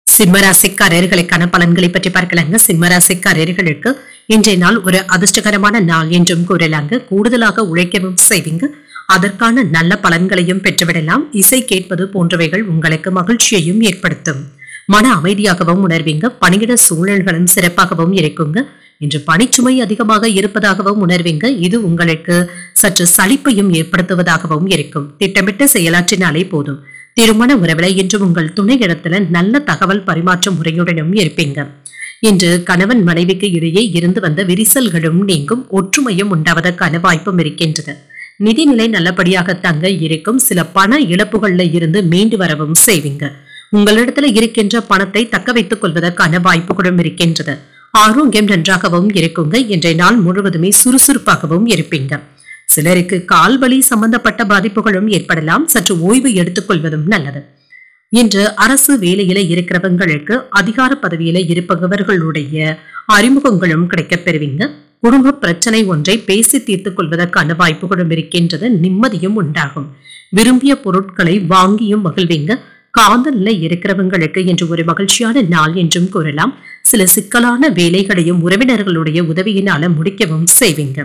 சிம்மராசிக்காரர்களுக்கான பலன்களை பற்றி பார்க்கலாங்க. சிம்மராசிக்காரர்களுக்கு இன்றைய நாள் ஒரு அதிர்ஷ்டகரமான நாள் என்றும் கூறலாங்க. கூடுதலாக உழைக்கவும் செய்வீங்க. அதற்கான நல்ல பலன்களையும் பெற்றுவிடலாம். இசை கேட்பது போன்றவைகள் உங்களுக்கு மகிழ்ச்சியையும் ஏற்படுத்தும். மன அமைதியாகவும் உணர்வீங்க. பணியிட சூழல்களும் சிறப்பாகவும் இருக்குங்க. இன்று பணிச்சுமை அதிகமாக இருப்பதாகவும் உணர்வீங்க. இது உங்களுக்கு சற்று சலிப்பையும் ஏற்படுத்துவதாகவும் இருக்கும். திட்டமிட்டு செயலாற்றினாலே போதும். திருமண உறவில இன்று உங்கள் துணை இடத்துல நல்ல தகவல் பரிமாற்ற முறையுடனும் இருப்பீங்க. இன்று கணவன் மனைவிக்கு இடையே இருந்து வந்த விரிசல்களும் நீங்கும். ஒற்றுமையும் உண்டாவதற்கான வாய்ப்பும் இருக்கின்றது. நிதிநிலை நல்லபடியாக தங்க இருக்கும். சில பண இழப்புகள்ல இருந்து மீண்டு வரவும் செய்வீங்க. உங்களிடத்துல இருக்கின்ற பணத்தை தக்க வைத்துக் கொள்வதற்கான வாய்ப்புகளும் இருக்கின்றது. ஆரோக்கியம் நன்றாகவும் இருக்குங்க. இன்றைய நாள் முழுவதுமே சுறுசுறுப்பாகவும் இருப்பீங்க. சிலருக்கு கால்வலி சம்பந்தப்பட்ட பாதிப்புகளும் ஏற்படலாம். சற்று ஓய்வு எடுத்துக் கொள்வதும் நல்லது. இன்று அரசு வேலையில இருக்கிறவங்களுக்கு அதிகார பதவியில இருப்பவர்களுடைய அறிமுகங்களும் கிடைக்கப் பெறுவீங்க. குடும்ப பிரச்சனை ஒன்றை பேசி தீர்த்துக் கொள்வதற்கான வாய்ப்புகளும் இருக்கின்றது. நிம்மதியும் உண்டாகும். விரும்பிய பொருட்களை வாங்கியும் மகிழ்வீங்க. காதல்ல இருக்கிறவங்களுக்கு இன்று ஒரு மகிழ்ச்சியான நாள் என்றும் கூறலாம். சில சிக்கலான வேலைகளையும் உறவினர்களுடைய உதவியினால முடிக்கவும் செய்வீங்க.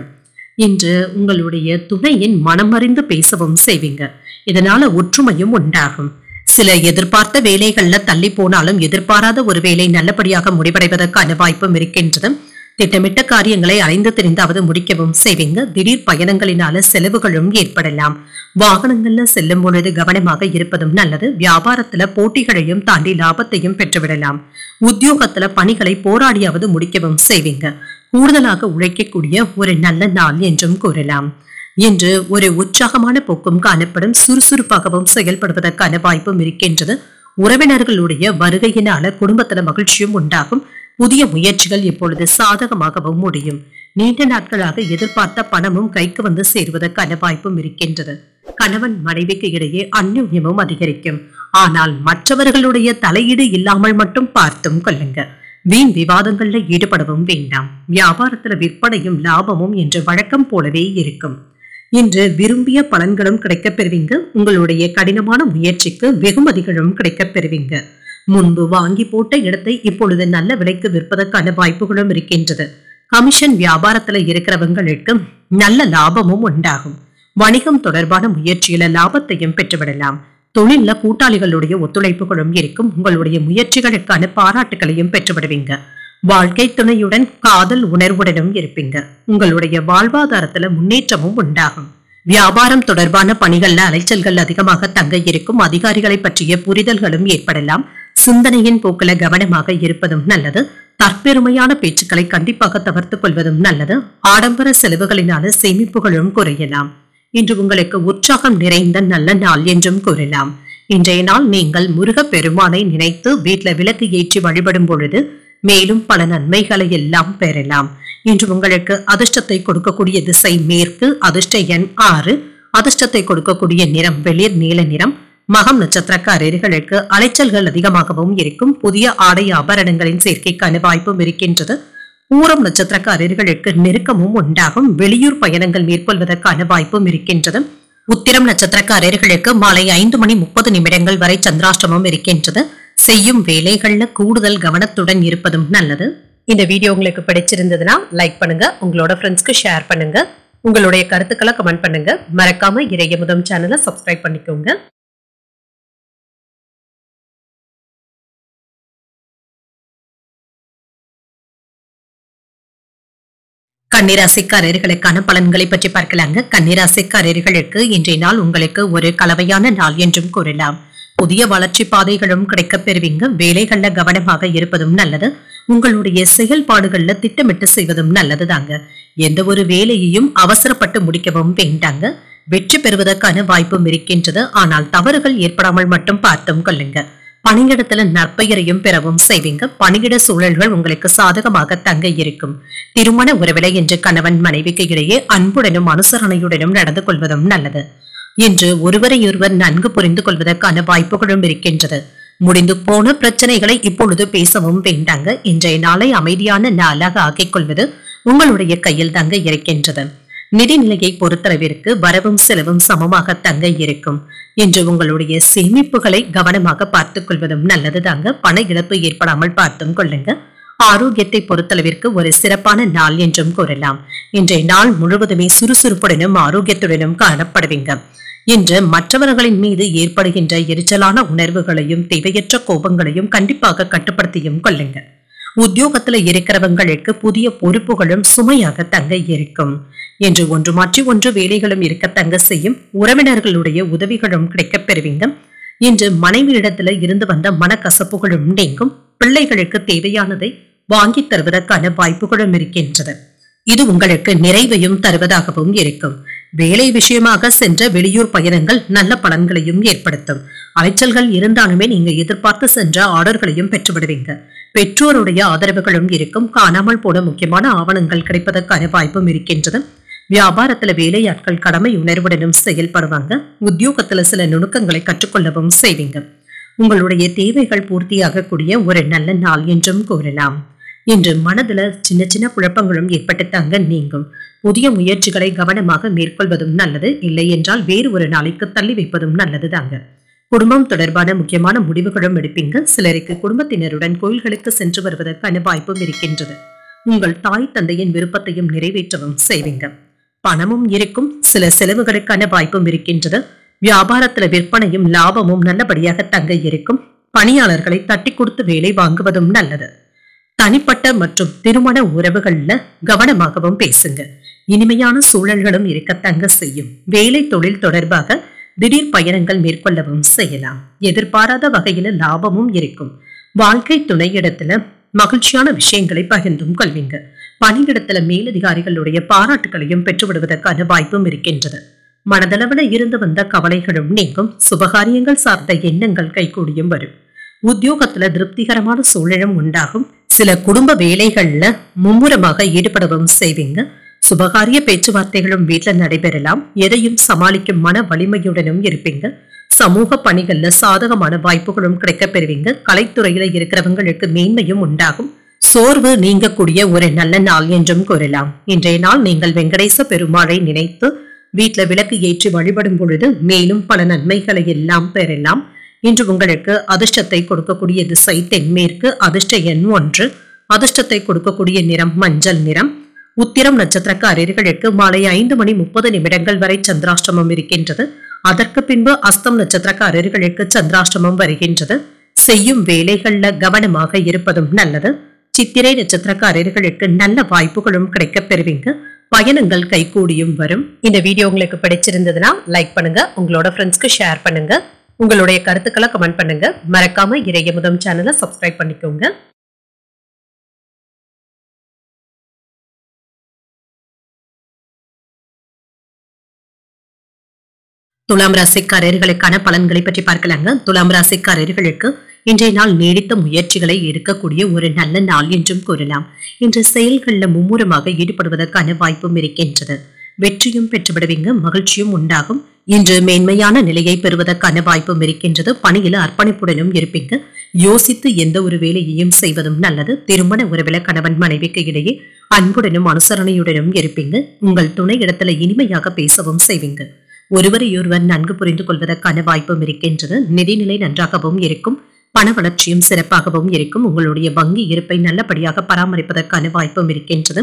இன்று உங்களுடைய துணையின் மனமறிந்து பேசவும் செய்வீங்க. இதனால ஒற்றுமையும் உண்டாகும். சில எதிர்பார்த்த வேலைகள்ல தள்ளி போனாலும் எதிர்பாராத ஒரு வேலை நல்லபடியாக முடிவடைவதற்கான வாய்ப்பும் இருக்கின்றது. திட்டமிட்ட காரியங்களை அலைந்து தெரிந்தாவது முடிக்கவும் செய்வீங்க. திடீர் பயணங்களினால செலவுகளும் ஏற்படலாம். வாகனங்கள்ல செல்லும் பொழுது கவனமாக இருப்பதும் நல்லது. வியாபாரத்துல போட்டிகளையும் தாண்டி லாபத்தையும் பெற்றுவிடலாம். உத்தியோகத்துல பணிகளை போராடியாவது முடிக்கவும் செய்வீங்க. கூடுதலாக உழைக்கக்கூடிய ஒரு நல்ல நாள் என்றும் கூறலாம். இன்று ஒரு உற்சாகமான போக்கும் காணப்படும். சுறுசுறுப்பாகவும் செயல்படுவதற்கான வாய்ப்பும் இருக்கின்றது. உறவினர்களுடைய வருகையினால குடும்பத்துல மகிழ்ச்சியும் உண்டாகும். புதிய முயற்சிகள் இப்பொழுது சாதகமாகவும் முடியும். நீண்ட நாட்களாக எதிர்பார்த்த பணமும் கைக்கு வந்து சேருவதற்கான வாய்ப்பும் இருக்கின்றது. கணவன் மனைவிக்கு இடையே அந்யோன்யமும் அதிகரிக்கும். ஆனால் மற்றவர்களுடைய தலையீடு இல்லாமல் மட்டும் பார்த்தும் கொள்ளுங்க. வீண் விவாதங்கள்ல ஈடுபடவும் வேண்டாம். வியாபாரத்துல விற்பனையும் லாபமும் என்று வழக்கம் போலவே இருக்கும். இன்று விரும்பிய பலன்களும் கிடைக்கப் பெறுவீங்க. உங்களுடைய கடினமான முயற்சிக்கு வெகுமதிகளும் கிடைக்கப் பெறுவீங்க. முன்பு வாங்கி போட்ட இடத்தை இப்பொழுது நல்ல விலைக்கு விற்பதற்கான வாய்ப்புகளும் இருக்கின்றது. கமிஷன் வியாபாரத்துல இருக்கிறவங்களுக்கு நல்ல லாபமும் உண்டாகும். வணிகம் தொடர்பான முயற்சியில லாபத்தையும் பெற்றுவிடலாம். தொழில கூட்டாளிகளுடைய ஒத்துழைப்புகளும் இருக்கும். உங்களுடைய முயற்சிகளுக்கான பாராட்டுகளையும் பெற்றுவிடுவீங்க. வாழ்க்கை துணையுடன் காதல் உணர்வுடனும் இருப்பீங்க. உங்களுடைய வாழ்வாதாரத்துல முன்னேற்றமும் உண்டாகும். வியாபாரம் தொடர்பான பணிகள்ல அலைச்சல்கள் அதிகமாக தங்க இருக்கும். அதிகாரிகளை பற்றிய புரிதல்களும் ஏற்படலாம். சிந்தனையின் போக்கில கவனமாக இருப்பதும் நல்லது. தற்பெருமையான பேச்சுக்களை கண்டிப்பாக தவிர்த்துக் கொள்வதும் நல்லது. ஆடம்பர செலவுகளினால சேமிப்புகளும் குறையலாம். இன்று உங்களுக்கு உற்சாகம் நிறைந்த நல்ல நாள் என்றும் கூறலாம். இன்றைய நாள் நீங்கள் முருகப் பெருமானை நினைத்து வீட்டில் விளக்கு ஏற்றி வழிபடும் பொழுது மேலும் பல நன்மைகளை எல்லாம் பெறலாம். இன்று உங்களுக்கு அதிர்ஷ்டத்தை கொடுக்கக்கூடிய திசை மேற்கு. அதிர்ஷ்ட எண் 6. அதிர்ஷ்டத்தை கொடுக்கக்கூடிய நிறம் வெளிர் நீல நிறம். மகம் நட்சத்திரக்காரர்களுக்கு அலைச்சல்கள் அதிகமாகவும் இருக்கும். புதிய ஆடை ஆபரணங்களின் சேர்க்கைக்கான வாய்ப்பும் இருக்கின்றது. பூரம் நட்சத்திரக்காரர்களுக்கு நெருக்கமும் உண்டாகும். வெளியூர் பயணங்கள் மேற்கொள்வதற்கான வாய்ப்பும் இருக்கின்றது. உத்திரம் நட்சத்திரக்காரர்களுக்கு மாலை 5:30 வரை சந்திராஷ்டமம் இருக்கின்றது. செய்யும் வேலைகள்ல கூடுதல் கவனத்துடன் இருப்பதும் நல்லது. இந்த வீடியோ உங்களுக்கு பிடிச்சிருந்ததுன்னா லைக் பண்ணுங்க. உங்களோட ஃப்ரெண்ட்ஸ்க்கு ஷேர் பண்ணுங்க. உங்களுடைய கருத்துக்களை கமெண்ட் பண்ணுங்க. மறக்காம இறையமுதம் சேனலை சப்ஸ்கிரைப் பண்ணிக்கோங்க. கன்னிராசிக்காரர்களுக்கான பலன்களை பற்றி பார்க்கலாங்க. கன்னிராசிக்காரர்களுக்கு இன்றைய நாள் உங்களுக்கு ஒரு கலவையான நாள் என்றும் கூறலாம். புதிய வளர்ச்சி பாதைகளும் கிடைக்கப் பெறுவீங்க. வேலைகள்ல கவனமாக இருப்பதும் நல்லது. உங்களுடைய செயல்பாடுகள்ல திட்டமிட்டு செய்வதும் நல்லது தாங்க. எந்த ஒரு வேலையையும் அவசரப்பட்டு முடிக்கவும் வேண்டாங்க. வெற்றி பெறுவதற்கான வாய்ப்பும் இருக்கின்றது. ஆனால் தவறுகள் ஏற்படாமல் மட்டும் பார்த்தும் கொள்ளுங்க. பணியிடத்துல நற்பெயரையும் பெறவும் செய்வீங்க. பணியிட சூழல்கள் உங்களுக்கு சாதகமாக தங்க இருக்கும். திருமண உறவிலை என்று கணவன் மனைவிக்கு இடையே அன்புடனும் அனுசரணையுடனும் நடந்து கொள்வதும் நல்லது. இன்று ஒருவரையொருவர் நன்கு புரிந்து கொள்வதற்கான வாய்ப்புகளும் இருக்கின்றது. முடிந்து போன பிரச்சனைகளை இப்பொழுது பேசவும் வேண்டாங்க. இன்றைய நாளை அமைதியான நாளாக ஆக்கிக் கொள்வது உங்களுடைய கையில் தங்க இருக்கின்றது. நிதிநிலையை பொறுத்தளவிற்கு வரவும் செலவும் சமமாக தங்க இருக்கும். இன்று உங்களுடைய சேமிப்புகளை கவனமாக பார்த்துக் கொள்வதும் நல்லது தாங்க. பண இழப்பு ஏற்படாமல் பார்த்தும் கொள்ளுங்க. ஆரோக்கியத்தை பொறுத்தளவிற்கு ஒரு சிறப்பான நாள் என்றும் கூறலாம். இன்றைய நாள் முழுவதுமே சுறுசுறுப்புடனும் ஆரோக்கியத்துடனும் காணப்படுவீங்க. இன்று மற்றவர்களின் மீது ஏற்படுகின்ற எரிச்சலான உணர்வுகளையும் தேவையற்ற கோபங்களையும் கண்டிப்பாக கட்டுப்படுத்தியும் கொள்ளுங்க. உத்தியோகத்துல இருக்கிறவங்களுக்கு புதிய பொறுப்புகளும் சுமையாக தங்க இருக்கும். என்று ஒன்று மாற்றி ஒன்று வேலைகளும் இருக்க தங்க செய்யும். உறவினர்களுடைய உதவிகளும் கிடைக்கப் பெறுவீங்க. இன்று மனைவியிடத்துல இருந்து வந்த மனக்கசப்புகளும் நீங்கும். பிள்ளைகளுக்கு தேவையானதை வாங்கி தருவதற்கான வாய்ப்புகளும் இருக்கின்றது. இது உங்களுக்கு நிறைவையும் தருவதாகவும் இருக்கும். வேலை விஷயமாக சென்ற வெளியூர் பயணங்கள் நல்ல பலன்களையும் ஏற்படுத்தும். அலைச்சல்கள் இருந்தாலுமே நீங்க எதிர்பார்த்து சென்ற ஆர்டர்களையும் பெற்றுவிடுவீங்க. பெற்றோருடைய ஆதரவுகளும் இருக்கும். காணாமல் போன முக்கியமான ஆவணங்கள் கிடைப்பதற்கான வாய்ப்பும் இருக்கின்றது. வியாபாரத்துல வேலையாட்கள் கடமை உணர்வுடனும் செயல்படுவாங்க. உத்தியோகத்துல சில நுணுக்கங்களை கற்றுக்கொள்ளவும் செய்வீங்க. உங்களுடைய தேவைகள் பூர்த்தியாகக்கூடிய ஒரு நல்ல நாள் என்றும் கூறலாம். இன்று மனதுல சின்ன சின்ன குழப்பங்களும் ஏற்பட்டு தங்க நீங்கும். புதிய முயற்சிகளை கவனமாக மேற்கொள்வதும் நல்லது. இல்லை என்றால் வேறு ஒரு நாளைக்கு தள்ளி வைப்பதும் நல்லது தாங்க. குடும்பம் தொடர்பான முக்கியமான முடிவுகளும் எடுப்பீங்க. சிலருக்கு குடும்பத்தினருடன் கோயில்களுக்கு சென்று வருவதற்கான வாய்ப்பும் இருக்கின்றது. உங்கள் தாய் தந்தையின் விருப்பத்தையும் நிறைவேற்றவும் செய்வீங்க. பணமும் இருக்கும். சில செலவுகளுக்கான வாய்ப்பும் இருக்கின்றது. வியாபாரத்துல விற்பனையும் லாபமும் நல்லபடியாக தங்க இருக்கும். பணியாளர்களை தட்டி கொடுத்து வேலை வாங்குவதும் நல்லது. தனிப்பட்ட மற்றும் திருமண உறவுகள்ல கவனமாகவும் பேசுங்க. இனிமையான சூழல்களும் இருக்கத்தங்க செய்யும். வேலை தொழில் தொடர்பாக திடீர் பயணங்கள் மேற்கொள்ளவும் செய்யலாம். எதிர்பாராத வகையில லாபமும் இருக்கும். வாழ்க்கை துணையிடத்துல மகிழ்ச்சியான விஷயங்களை பகிர்ந்தும் கொள்வீங்க. பணியிடத்துல மேலதிகாரிகளுடைய பாராட்டுகளையும் பெற்றுவிடுவதற்கான வாய்ப்பும் இருக்கின்றது. மனதளவுல இருந்து வந்த கவலைகளும் நீங்கும். சுபகாரியங்கள் சார்ந்த எண்ணங்கள் கைகூடியும் வரும். உத்தியோகத்துல திருப்திகரமான சூழலும் உண்டாகும். சில குடும்ப வேலைகள்ல மும்முரமாக ஈடுபடவும் செய்வீங்க. சுபகாரிய பேச்சுவார்த்தைகளும் வீட்டுல நடைபெறலாம். எதையும் சமாளிக்கும் மன வலிமையுடனும் இருப்பீங்க. சமூக பணிகள்ல சாதகமான வாய்ப்புகளும் கிடைக்க பெறுவீங்க. கலைத்துறையில இருக்கிறவங்களுக்கு மேன்மையும் உண்டாகும். சோர்வு நீங்கக்கூடிய ஒரு நல்ல நாள் என்றும் கூறலாம். இன்றைய நாள் நீங்கள் வெங்கடேச பெருமாளை நினைத்து வீட்டுல விளக்கு ஏற்றி வழிபடும் பொழுது மேலும் பல நன்மைகளை எல்லாம் பெறலாம். இன்று உங்களுக்கு அதிர்ஷ்டத்தை கொடுக்கக்கூடிய திசை தென்மேற்கு. அதிர்ஷ்ட எண் 1. அதிர்ஷ்டத்தை கொடுக்கக்கூடிய நிறம் மஞ்சள் நிறம். உத்திரம் நட்சத்திரக்காரர்களுக்கு மாலை 5:30 வரை சந்திராஷ்டமம் இருக்கின்றது. அதற்கு பின்பு அஸ்தம் நட்சத்திரக்காரர்களுக்கு சந்திராஷ்டமம் வருகின்றது. செய்யும் வேலைகள்ல கவனமாக இருப்பதும் நல்லது. சித்திரை நட்சத்திரக்காரர்களுக்கு நல்ல வாய்ப்புகளும் கிடைக்க பெறுவீங்க. பயணங்கள் கைகூடியும் வரும். இந்த வீடியோ உங்களுக்கு பிடிச்சிருந்ததுன்னா லைக் பண்ணுங்க. உங்களோட ஃப்ரெண்ட்ஸ்க்கு ஷேர் பண்ணுங்க. உங்களுடைய கருத்துக்களை கமெண்ட் பண்ணுங்க. மறக்காம இறையமுதம் சேனலை சப்ஸ்கிரைப் பண்ணிக்கோங்க. துலாம் ராசிக்காரர்களுக்கான பலன்களை பற்றி பார்க்கலாங்க. துலாம் ராசிக்காரர்களுக்கு இன்றைய நாள் நீடித்த முயற்சிகளை எடுக்கக்கூடிய ஒரு நல்ல நாள் என்றும் கூறலாம். இன்று செயல்களில் மும்முரமாக ஈடுபடுவதற்கான வாய்ப்பும் இருக்கின்றது. வெற்றியும் பெற்றுவிடுவீங்க. மகிழ்ச்சியும் உண்டாகும். இன்று மேன்மையான நிலையை பெறுவதற்கான வாய்ப்பும் இருக்கின்றது. பணியில அர்ப்பணிப்புடனும் இருப்பீங்க. யோசித்து எந்த ஒரு வேலையையும் செய்வதும் நல்லது. திருமண உறவில கணவன் மனைவிக்கு இடையே அன்புடனும் அனுசரணையுடனும் இருப்பீங்க. உங்கள் துணை இடத்துல இனிமையாக பேசவும் செய்வீங்க. ஒருவரையொருவர் நன்கு புரிந்து கொள்வதற்கான வாய்ப்பும் இருக்கின்றது. நிதிநிலை நன்றாகவும் இருக்கும். பண வளர்ச்சியும் சிறப்பாகவும் இருக்கும். உங்களுடைய வங்கி இருப்பை நல்லபடியாக பராமரிப்பதற்கான வாய்ப்பும் இருக்கின்றது.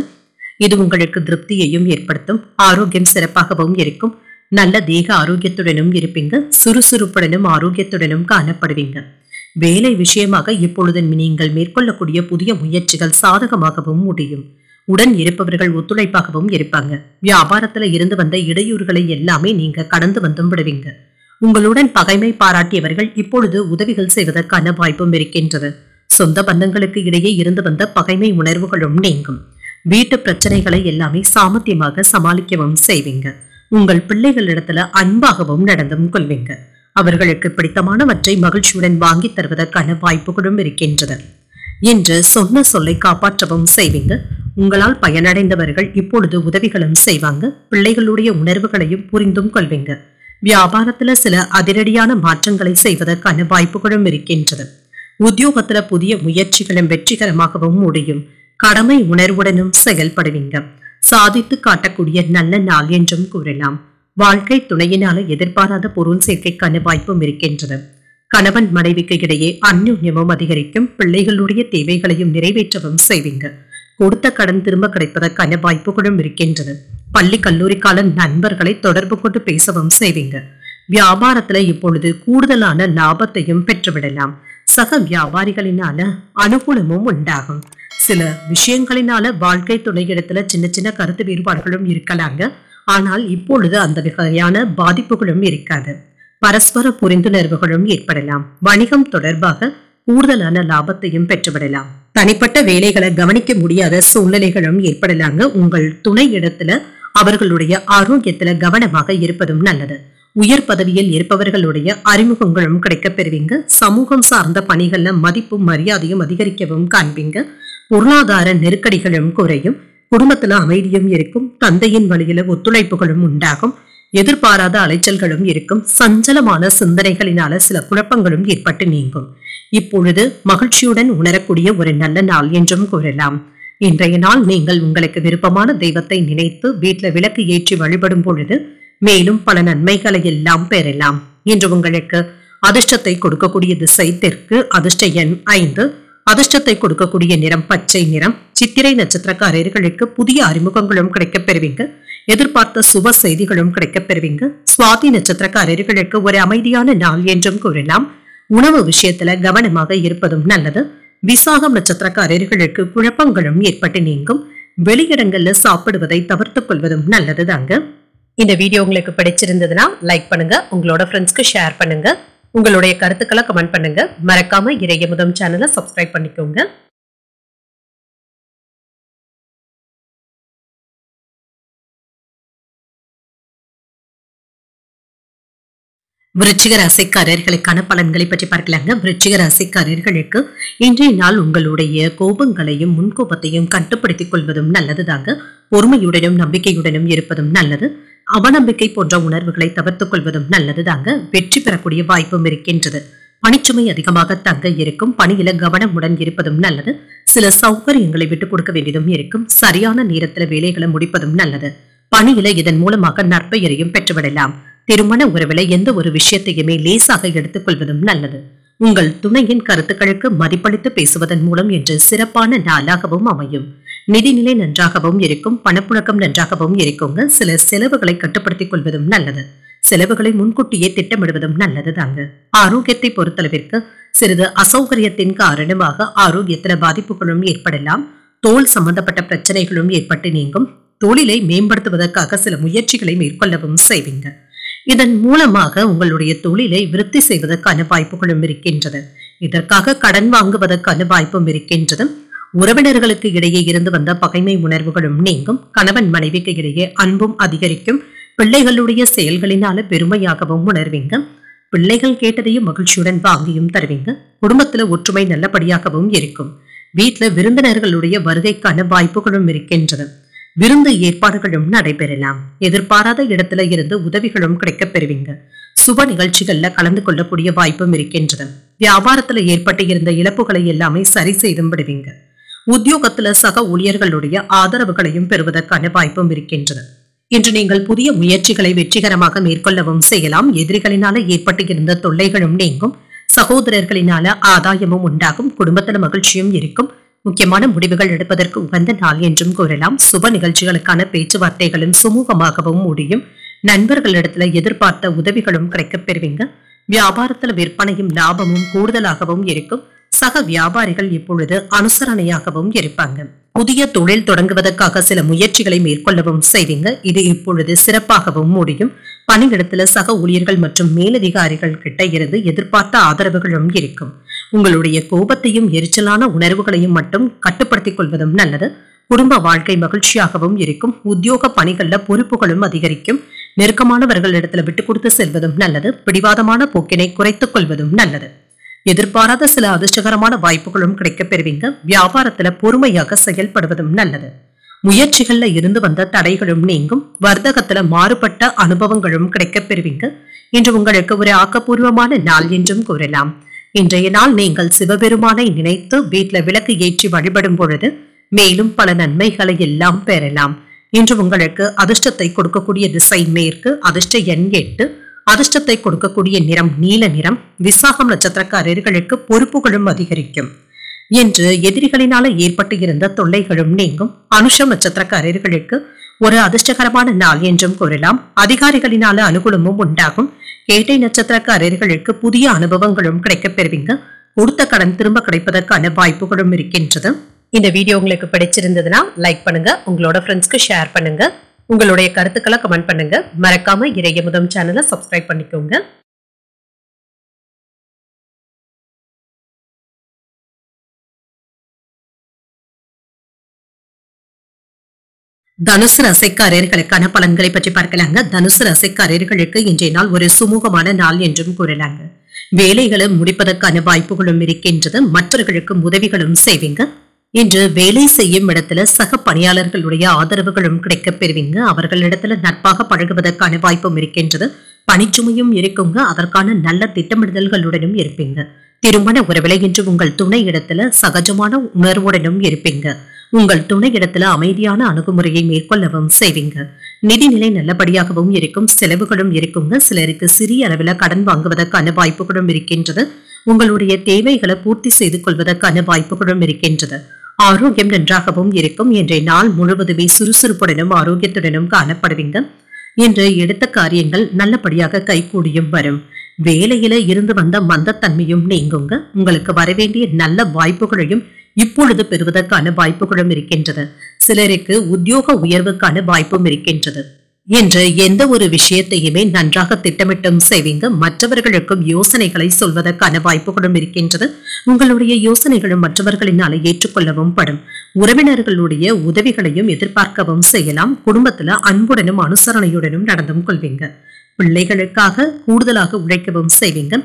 இது உங்களுக்கு திருப்தியையும் ஏற்படுத்தும். ஆரோக்கியம் சிறப்பாகவும் இருக்கும். நல்ல தேக ஆரோக்கியத்துடனும் இருப்பீங்க. சுறுசுறுப்புடனும் ஆரோக்கியத்துடனும் காணப்படுவீங்க. வேலை விஷயமாக இப்பொழுது நீங்கள் மேற்கொள்ளக்கூடிய புதிய முயற்சிகள் சாதகமாகவும் முடியும். உடன் இருப்பவர்கள் ஒத்துழைப்பாகவும் இருப்பாங்க. வியாபாரத்துல இருந்து வந்த இடையூறுகளை எல்லாமே நீங்க கடந்து வந்தும் விடுவீங்க. உங்களுடன் பகைமை பாராட்டியவர்கள் இப்பொழுது உதவிகள் செய்வதற்கான வாய்ப்பும் இருக்கின்றது. சொந்த பந்தங்களுக்கு இடையே இருந்து வந்த பகைமை உணர்வுகளும் நீங்கும். வீட்டு பிரச்சனைகளை எல்லாமே சாமர்த்தியமாக சமாளிக்கவும் செய்வீங்க. உங்கள் பிள்ளைகளிடத்துல அன்பாகவும் நடந்தும் கொள்வீங்க. அவர்களுக்கு பிடித்தமானவற்றை மகிழ்ச்சியுடன் வாங்கி தருவதற்கான வாய்ப்புகளும் இருக்கின்றது. என்று சொன்ன சொல்லை காப்பாற்றவும் செய்வீங்க. உங்களால் பயனடைந்தவர்கள் இப்பொழுது உதவிகளும் செய்வாங்க. பிள்ளைகளுடைய உணர்வுகளையும் புரிந்தும் கொள்வீங்க. வியாபாரத்துல சில அதிரடியான மாற்றங்களை செய்வதற்கான வாய்ப்புகளும் இருக்கின்றது. உத்தியோகத்துல புதிய முயற்சிகளும் வெற்றிகரமாகவும் முடியும். கடமை உணர்வுடனும் செயல்படுவீங்க. சாதித்து காட்டக்கூடிய நல்ல நாள் என்றும் கூறலாம். வாழ்க்கை துணையினால எதிர்பாராத பொருள் சேர்க்கைக்கான வாய்ப்பும் இருக்கின்றது. கணவன் மனைவிக்கு இடையே அந்யோன்யமும் அதிகரிக்கும். பிள்ளைகளுடைய தேவைகளையும் நிறைவேற்றவும் செய்வீங்க. கொடுத்த கடன் திரும்ப கிடைப்பதற்கான வாய்ப்புகளும் இருக்கின்றது. பள்ளி கல்லூரி கால நண்பர்களை தொடர்பு கொண்டு பேசவும் செய்வீங்க. வியாபாரத்துல இப்பொழுது கூடுதலான லாபத்தையும் பெற்றுவிடலாம். சக வியாபாரிகளினால அனுகூலமும் உண்டாகும். சில விஷயங்களினால வாழ்க்கை துணையிடத்துல சின்ன சின்ன கருத்து வேறுபாடுகளும் இருக்கலாங்க. ஆனால் இப்பொழுது அந்த வகையான பாதிப்புகளும் இருக்காது. பரஸ்பர புரிந்துணர்வுகளும் ஏற்படலாம். வணிகம் தொடர்பாக கூடுதலான லாபத்தையும் பெற்றுவிடலாம். தனிப்பட்ட வேலைகளை கவனிக்க முடியாத சூழ்நிலைகளும் ஏற்படலாங்க. உங்கள் துணை இடத்துல அவர்களுடைய ஆரோக்கியத்துல கவனமாக இருப்பதும் நல்லது. உயர் பதவியில் இருப்பவர்களுடைய அறிமுகங்களும் கிடைக்க பெறுவீங்க. சமூகம் சார்ந்த பணிகள்ல மதிப்பும் மரியாதையும் அதிகரிக்கவும் காண்பீங்க. பொருளாதார நெருக்கடிகளும் குறையும். குடும்பத்துல அமைதியும் இருக்கும். தந்தையின் வழியில ஒத்துழைப்புகளும் உண்டாகும். எதிர்பாராத அலைச்சல்களும் இருக்கும். சஞ்சலமான சிந்தனைகளினால சில குழப்பங்களும் ஏற்பட்டு நீங்கும். இப்பொழுது மகிழ்ச்சியுடன் உணரக்கூடிய ஒரு நல்ல நாள் என்றும் கூறலாம். இன்றைய நாள் நீங்கள் உங்களுக்கு விருப்பமான தெய்வத்தை நினைத்து வீட்டுல விளக்கு ஏற்றி வழிபடும் பொழுது மேலும் பல நன்மைகளை எல்லாம் பெறலாம். இன்று உங்களுக்கு அதிர்ஷ்டத்தை கொடுக்கக்கூடிய திசை தெற்கு. அதிர்ஷ்ட எண் 5. அதிர்ஷ்டத்தை கொடுக்கக்கூடிய நிறம் பச்சை நிறம். சித்திரை நட்சத்திரக்காரர்களுக்கு புதிய அறிமுகங்களும் கிடைக்க பெறுவீங்க. எதிர்பார்த்த சுப செய்திகளும் கிடைக்க பெறுவீங்க. சுவாதி நட்சத்திரக்காரர்களுக்கு ஒரு அமைதியான நாள் என்றும் கூறலாம். உணவு விஷயத்துல கவனமாக இருப்பதும் நல்லது. விசாகம் நட்சத்திரக்காரர்களுக்கு குழப்பங்களும் ஏற்பட்டு நீங்கும். வெளியிடங்கள்ல சாப்பிடுவதை தவிர்த்துக் கொள்வதும் நல்லதுதாங்க. இந்த வீடியோ உங்களுக்கு பிடிச்சிருந்ததுன்னா லைக் பண்ணுங்க, உங்களோட ஃப்ரெண்ட்ஸ்க்கு ஷேர் பண்ணுங்க, உங்களுடைய கருத்துக்களை கமெண்ட் பண்ணுங்க. மறக்காம இறையமுதம் சேனலை சப்ஸ்கிரைப் பண்ணிக்கோங்க. விருச்சிக ராசிக்காரர்களுக்கான பலன்களை பற்றி பார்க்கலாங்க. விருச்சிக ராசிக்காரர்களுக்கு இன்றைய நாள் உங்களுடைய கோபங்களையும் முன்கோபத்தையும் கட்டுப்படுத்திக் கொள்வதும் நல்லதுதாங்க. பொறுமையுடனும் நம்பிக்கையுடனும் இருப்பதும் நல்லது. அவநம்பிக்கை போன்ற உணர்வுகளை தவிர்த்துக் கொள்வதும் நல்லதுதாங்க. வெற்றி பெறக்கூடிய வாய்ப்பும் இருக்கின்றது. பணிச்சுமை அதிகமாக தங்க இருக்கும். பணியில கவனமுடன் இருப்பதும் நல்லது. சில சௌகரியங்களை விட்டுக் கொடுக்க வேண்டியதும் இருக்கும். சரியான நேரத்தில் வேலைகளை முடிப்பதும் நல்லது. பணியில இதன் மூலமாக நற்பெயரையும் பெற்றுவிடலாம். திருமண உறவில எந்த ஒரு விஷயத்தையுமே லேசாக எடுத்துக் கொள்வதும் நல்லது. உங்கள் துணையின் கருத்துக்களுக்கு மதிப்பளித்து பேசுவதன் மூலம் இன்று சிறப்பான நாளாகவும் அமையும். நிதிநிலை நன்றாகவும் இருக்கும். பணப்புழக்கம் நன்றாகவும் இருக்குங்க. சில செலவுகளை கட்டுப்படுத்திக் கொள்வதும் நல்லது. செலவுகளை முன்கூட்டியே திட்டமிடுவதும் நல்லது தாங்க. ஆரோக்கியத்தை பொறுத்தளவிற்கு சிறிது அசௌகரியத்தின் காரணமாக ஆரோக்கியத்தில பாதிப்புகளும் ஏற்படலாம். தோல் சம்பந்தப்பட்ட பிரச்சனைகளும் ஏற்பட்டு நீங்கும். தொழிலை மேம்படுத்துவதற்காக சில முயற்சிகளை மேற்கொள்ளவும் செய்வீங்க. இதன் மூலமாக உங்களுடைய தொழிலை விருத்தி செய்வதற்கான வாய்ப்புகளும் இருக்கின்றது. இதற்காக கடன் வாங்குவதற்கான வாய்ப்பும் இருக்கின்றது. உறவினர்களுக்கு இடையே இருந்து வந்த பகைமை உணர்வுகளும் நீங்கும். கணவன் மனைவிக்கு இடையே அன்பும் அதிகரிக்கும். பிள்ளைகளுடைய செயல்களினால பெருமையாகவும் உணர்வீங்க. பிள்ளைகள் கேட்டதையும் மகிழ்ச்சியுடன் வாங்கியும் தருவீங்க. குடும்பத்துல ஒற்றுமை நல்லபடியாகவும் இருக்கும். வீட்டுல விருந்தினர்களுடைய வருகைக்கான வாய்ப்புகளும் இருக்கின்றது. விருந்து ஏற்பாடுகளும் நடைபெறலாம். எதிர்பாராத இடத்துல இருந்து உதவிகளும் கிடைக்கப் பெறுவீங்க. சுப நிகழ்ச்சிகள்ல கலந்து கொள்ளக்கூடிய வாய்ப்பும் இருக்கின்றது. வியாபாரத்துல ஏற்பட்டு இருந்த இழப்புகளை எல்லாமே சரி செய்தும் விடுவீங்க. உத்தியோகத்துல சக ஊழியர்களுடைய ஆதரவுகளையும் பெறுவதற்கான வாய்ப்பும் இருக்கின்றது. இன்று நீங்கள் புதிய முயற்சிகளை வெற்றிகரமாக மேற்கொள்ளவும் செய்யலாம். எதிரிகளினால ஏற்பட்டு இருந்த தொல்லைகளும் நீங்கும். சகோதரர்களினால ஆதாயமும் உண்டாகும். குடும்பத்துல மகிழ்ச்சியும் இருக்கும். முக்கியமான முடிவுகள் எடுப்பதற்கு உகந்த நாள் என்றும் கூறலாம். சுப நிகழ்ச்சிகளுக்கான பேச்சுவார்த்தைகளும் சுமூகமாகவும் முடியும். நண்பர்களிடத்துல எதிர்பார்த்த உதவிகளும் கிடைக்கப் பெறுவீங்க. வியாபாரத்துல விற்பனையும் லாபமும் கூடுதலாகவும் இருக்கும். சக வியாபாரிகள் இப்பொழுது அனுசரணையாகவும் இருப்பாங்க. புதிய தொழில் தொடங்குவதற்காக சில முயற்சிகளை மேற்கொள்ளவும் செய்வீங்க. இது இப்பொழுது சிறப்பாகவும் முடியும். பணியிடத்துல சக ஊழியர்கள் மற்றும் மேலதிகாரிகள் கிட்ட இருந்து எதிர்பார்த்த ஆதரவுகளும் இருக்கும். உங்களுடைய கோபத்தையும் எரிச்சலான உணர்வுகளையும் மட்டும் கட்டுப்படுத்திக் கொள்வதும் நல்லது. குடும்ப வாழ்க்கை மகிழ்ச்சியாகவும் இருக்கும். உத்தியோக பணிகள்ல பொறுப்புகளும் அதிகரிக்கும். நெருக்கமானவர்களிடத்துல விட்டுக் கொடுத்து செல்வதும் நல்லது. பிடிவாதமான போக்கினை குறைத்துக் கொள்வதும் நல்லது. எதிர்பாராத சில அதிர்ஷ்டகரமான வாய்ப்புகளும் கிடைக்கப் பெறுவீங்க. வியாபாரத்துல பொறுமையாக செயல்படுவதும் நல்லது. முயற்சிகள்ல இருந்து வந்த தடைகளும் நீங்கும். வர்த்தகத்துல மாறுபட்ட அனுபவங்களும் கிடைக்கப் பெறுவீங்க. இன்று உங்களுக்கு ஒரு ஆக்கப்பூர்வமான நாள் என்றும் கூறலாம். இன்றைய நாள் நீங்கள் சிவபெருமானை நினைத்து வீட்டுல விளக்கு ஏற்றி வழிபடும் பொழுது மேலும் பல நன்மைகளை எல்லாம் பெறலாம். இன்று உங்களுக்கு அதிர்ஷ்டத்தை கொடுக்கக்கூடிய திசை மேற்கு. அதிர்ஷ்ட எண் 8. அதிர்ஷ்டத்தை கொடுக்கக்கூடிய நிறம் நீல நிறம். விசாகம் நட்சத்திரக்காரர்களுக்கு பொறுப்புகளும் அதிகரிக்கும். இன்று எதிரிகளினால ஏற்பட்டு இருந்த தொல்லைகளும் நீங்கும். அனுஷம் நட்சத்திரக்காரர்களுக்கு ஒரு அதிர்ஷ்டகரமான நாள் என்றும் கூறலாம். அதிகாரிகளினால அனுகூலமும் உண்டாகும். கேட்டை நட்சத்திரக்காரர்களுக்கு புதிய அனுபவங்களும் கிடைக்கப் பெறுவீங்க. கொடுத்த கடன் திரும்ப கிடைப்பதற்கான வாய்ப்புகளும் இருக்கின்றது. இந்த வீடியோ உங்களுக்கு பிடிச்சிருந்ததுன்னா லைக் பண்ணுங்க, உங்களோட ஃப்ரெண்ட்ஸ்க்கு ஷேர் பண்ணுங்க, உங்களுடைய கருத்துக்களை கமெண்ட் பண்ணுங்க. மறக்காம இறையமுதம் சேனலை சப்ஸ்கிரைப் பண்ணிக்கோங்க. தனுசு ராசிக்காரர்களுக்கான பலன்களை பற்றி பார்க்கலாங்க. தனுசு ராசிக்காரர்களுக்கு இன்றைய நாள் ஒரு சுமூகமான நாள் என்றும் கூறலாங்க. வேலைகளை முடிப்பதற்கான வாய்ப்புகளும் இருக்கின்றது. மற்றவர்களுக்கு உதவிகளும் செய்வீங்க. இன்று வேலை செய்யும் இடத்துல சக பணியாளர்களுடைய ஆதரவுகளும் கிடைக்கப் பெறுவீங்க. அவர்களிடத்துல நட்பாக பழகுவதற்கான வாய்ப்பும் இருக்கின்றது. பணிச்சுமையும் இருக்குங்க. அதற்கான நல்ல திட்டமிடுதல்களுடனும் இருப்பீங்க. திருமண உறவில இன்று உங்கள் துணை இடத்துல சகஜமான உணர்வுடனும் இருப்பீங்க. உங்கள் துணை இடத்துல அமைதியான அணுகுமுறையை மேற்கொள்ளவும் செய்வீங்க. நிதிநிலை நல்லபடியாகவும் இருக்கும். செலவுகளும் இருக்குங்க. சிலருக்கு சிறிய அளவில் கடன் வாங்குவதற்கான வாய்ப்புகளும் இருக்கின்றது. உங்களுடைய தேவைகளை பூர்த்தி செய்து கொள்வதற்கான வாய்ப்புகளும் இருக்கின்றது. ஆரோக்கியம் நன்றாகவும் இருக்கும். இன்றைய நாள் முழுவதுமே சுறுசுறுப்புடனும் ஆரோக்கியத்துடனும் காணப்படுவீங்க. என்று எடுத்த காரியங்கள் நல்லபடியாக கைகூடியும் வரும். வேலையில இருந்து வந்த மந்தத்தன்மையும் நீங்குங்க. உங்களுக்கு வரவேண்டிய நல்ல வாய்ப்புகளையும் இப்பொழுது பெறுவதற்கான வாய்ப்புகளும் இருக்கின்றது. சிலருக்கு உத்தியோக உயர்வுக்கான வாய்ப்பும் இருக்கின்றது. என்று எந்த ஒரு விஷயத்தையுமே நன்றாக திட்டமிட்டும் செய்வீங்க. மற்றவர்களுக்கும் யோசனைகளை சொல்வதற்கான வாய்ப்புகளும் இருக்கின்றது. உங்களுடைய யோசனைகளும் மற்றவர்களினால ஏற்றுக்கொள்ளவும் படும். உறவினர்களுடைய உதவிகளையும் எதிர்பார்க்கவும் செய்யலாம். குடும்பத்துல அன்புடனும் அனுசரணையுடனும் நடந்தும் கொள்வீங்க. பிள்ளைகளுக்காக கூடுதலாக உழைக்கவும் செய்வீங்க.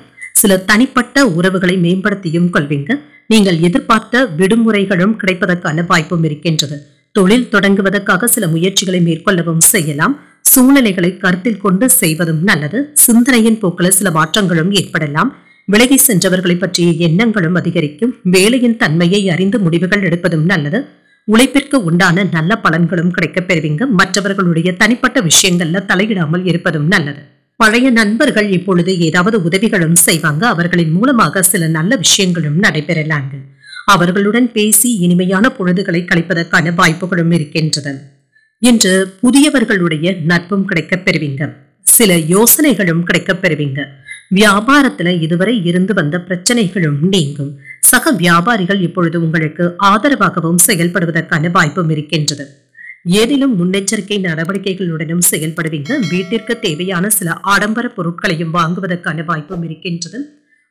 சில தனிப்பட்ட உறவுகளை மேம்படுத்தியும் கொள்வீங்க. நீங்கள் எதிர்பார்த்த விடுமுறைகளும் கிடைப்பதற்கான வாய்ப்பும் இருக்கின்றது. தொழில் தொடங்குவதற்காக சில முயற்சிகளை மேற்கொள்ளவும் செய்யலாம். சூழ்நிலைகளை கருத்தில் கொண்டு செய்வதும் நல்லது. சிந்தனையின் போக்கில் சில மாற்றங்களும் ஏற்படலாம். விலகி சென்றவர்களை பற்றிய எண்ணங்களும் அதிகரிக்கும். வேலையின் தன்மையை அறிந்து முடிவுகள் எடுப்பதும் நல்லது. உழைப்பிற்கு உண்டான நல்ல பலன்களும் கிடைக்கப் பெறுவீங்க. மற்றவர்களுடைய தனிப்பட்ட விஷயங்கள்ல தலையிடாமல் இருப்பதும் நல்லது. பழைய நண்பர்கள் இப்பொழுது ஏதாவது உதவிகளும் செய்வாங்க. அவர்களின் மூலமாக சில நல்ல விஷயங்களும் நடைபெறலாங்க. அவர்களுடன் பேசி இனிமையான பொழுதுகளை கழிப்பதற்கான வாய்ப்புகளும் இருக்கின்றது. இன்று புதியவர்களுடைய நட்பும் கிடைக்கப் பெறுவீங்க. சில யோசனைகளும் கிடைக்கப் பெறுவீங்க. வியாபாரத்துல இதுவரை இருந்து வந்த பிரச்சனைகளும் நீங்கும். சக வியாபாரிகள் இப்பொழுது உங்களுக்கு ஆதரவாகவும் செயல்படுவதற்கான வாய்ப்பும் இருக்கின்றது. ஏதிலும் முன்னெச்சரிக்கை நடவடிக்கைகளுடனும் செயல்படுவீங்க. வீட்டிற்கு தேவையான சில ஆடம்பர பொருட்களையும் வாங்குவதற்கான வாய்ப்பும் இருக்கின்றது.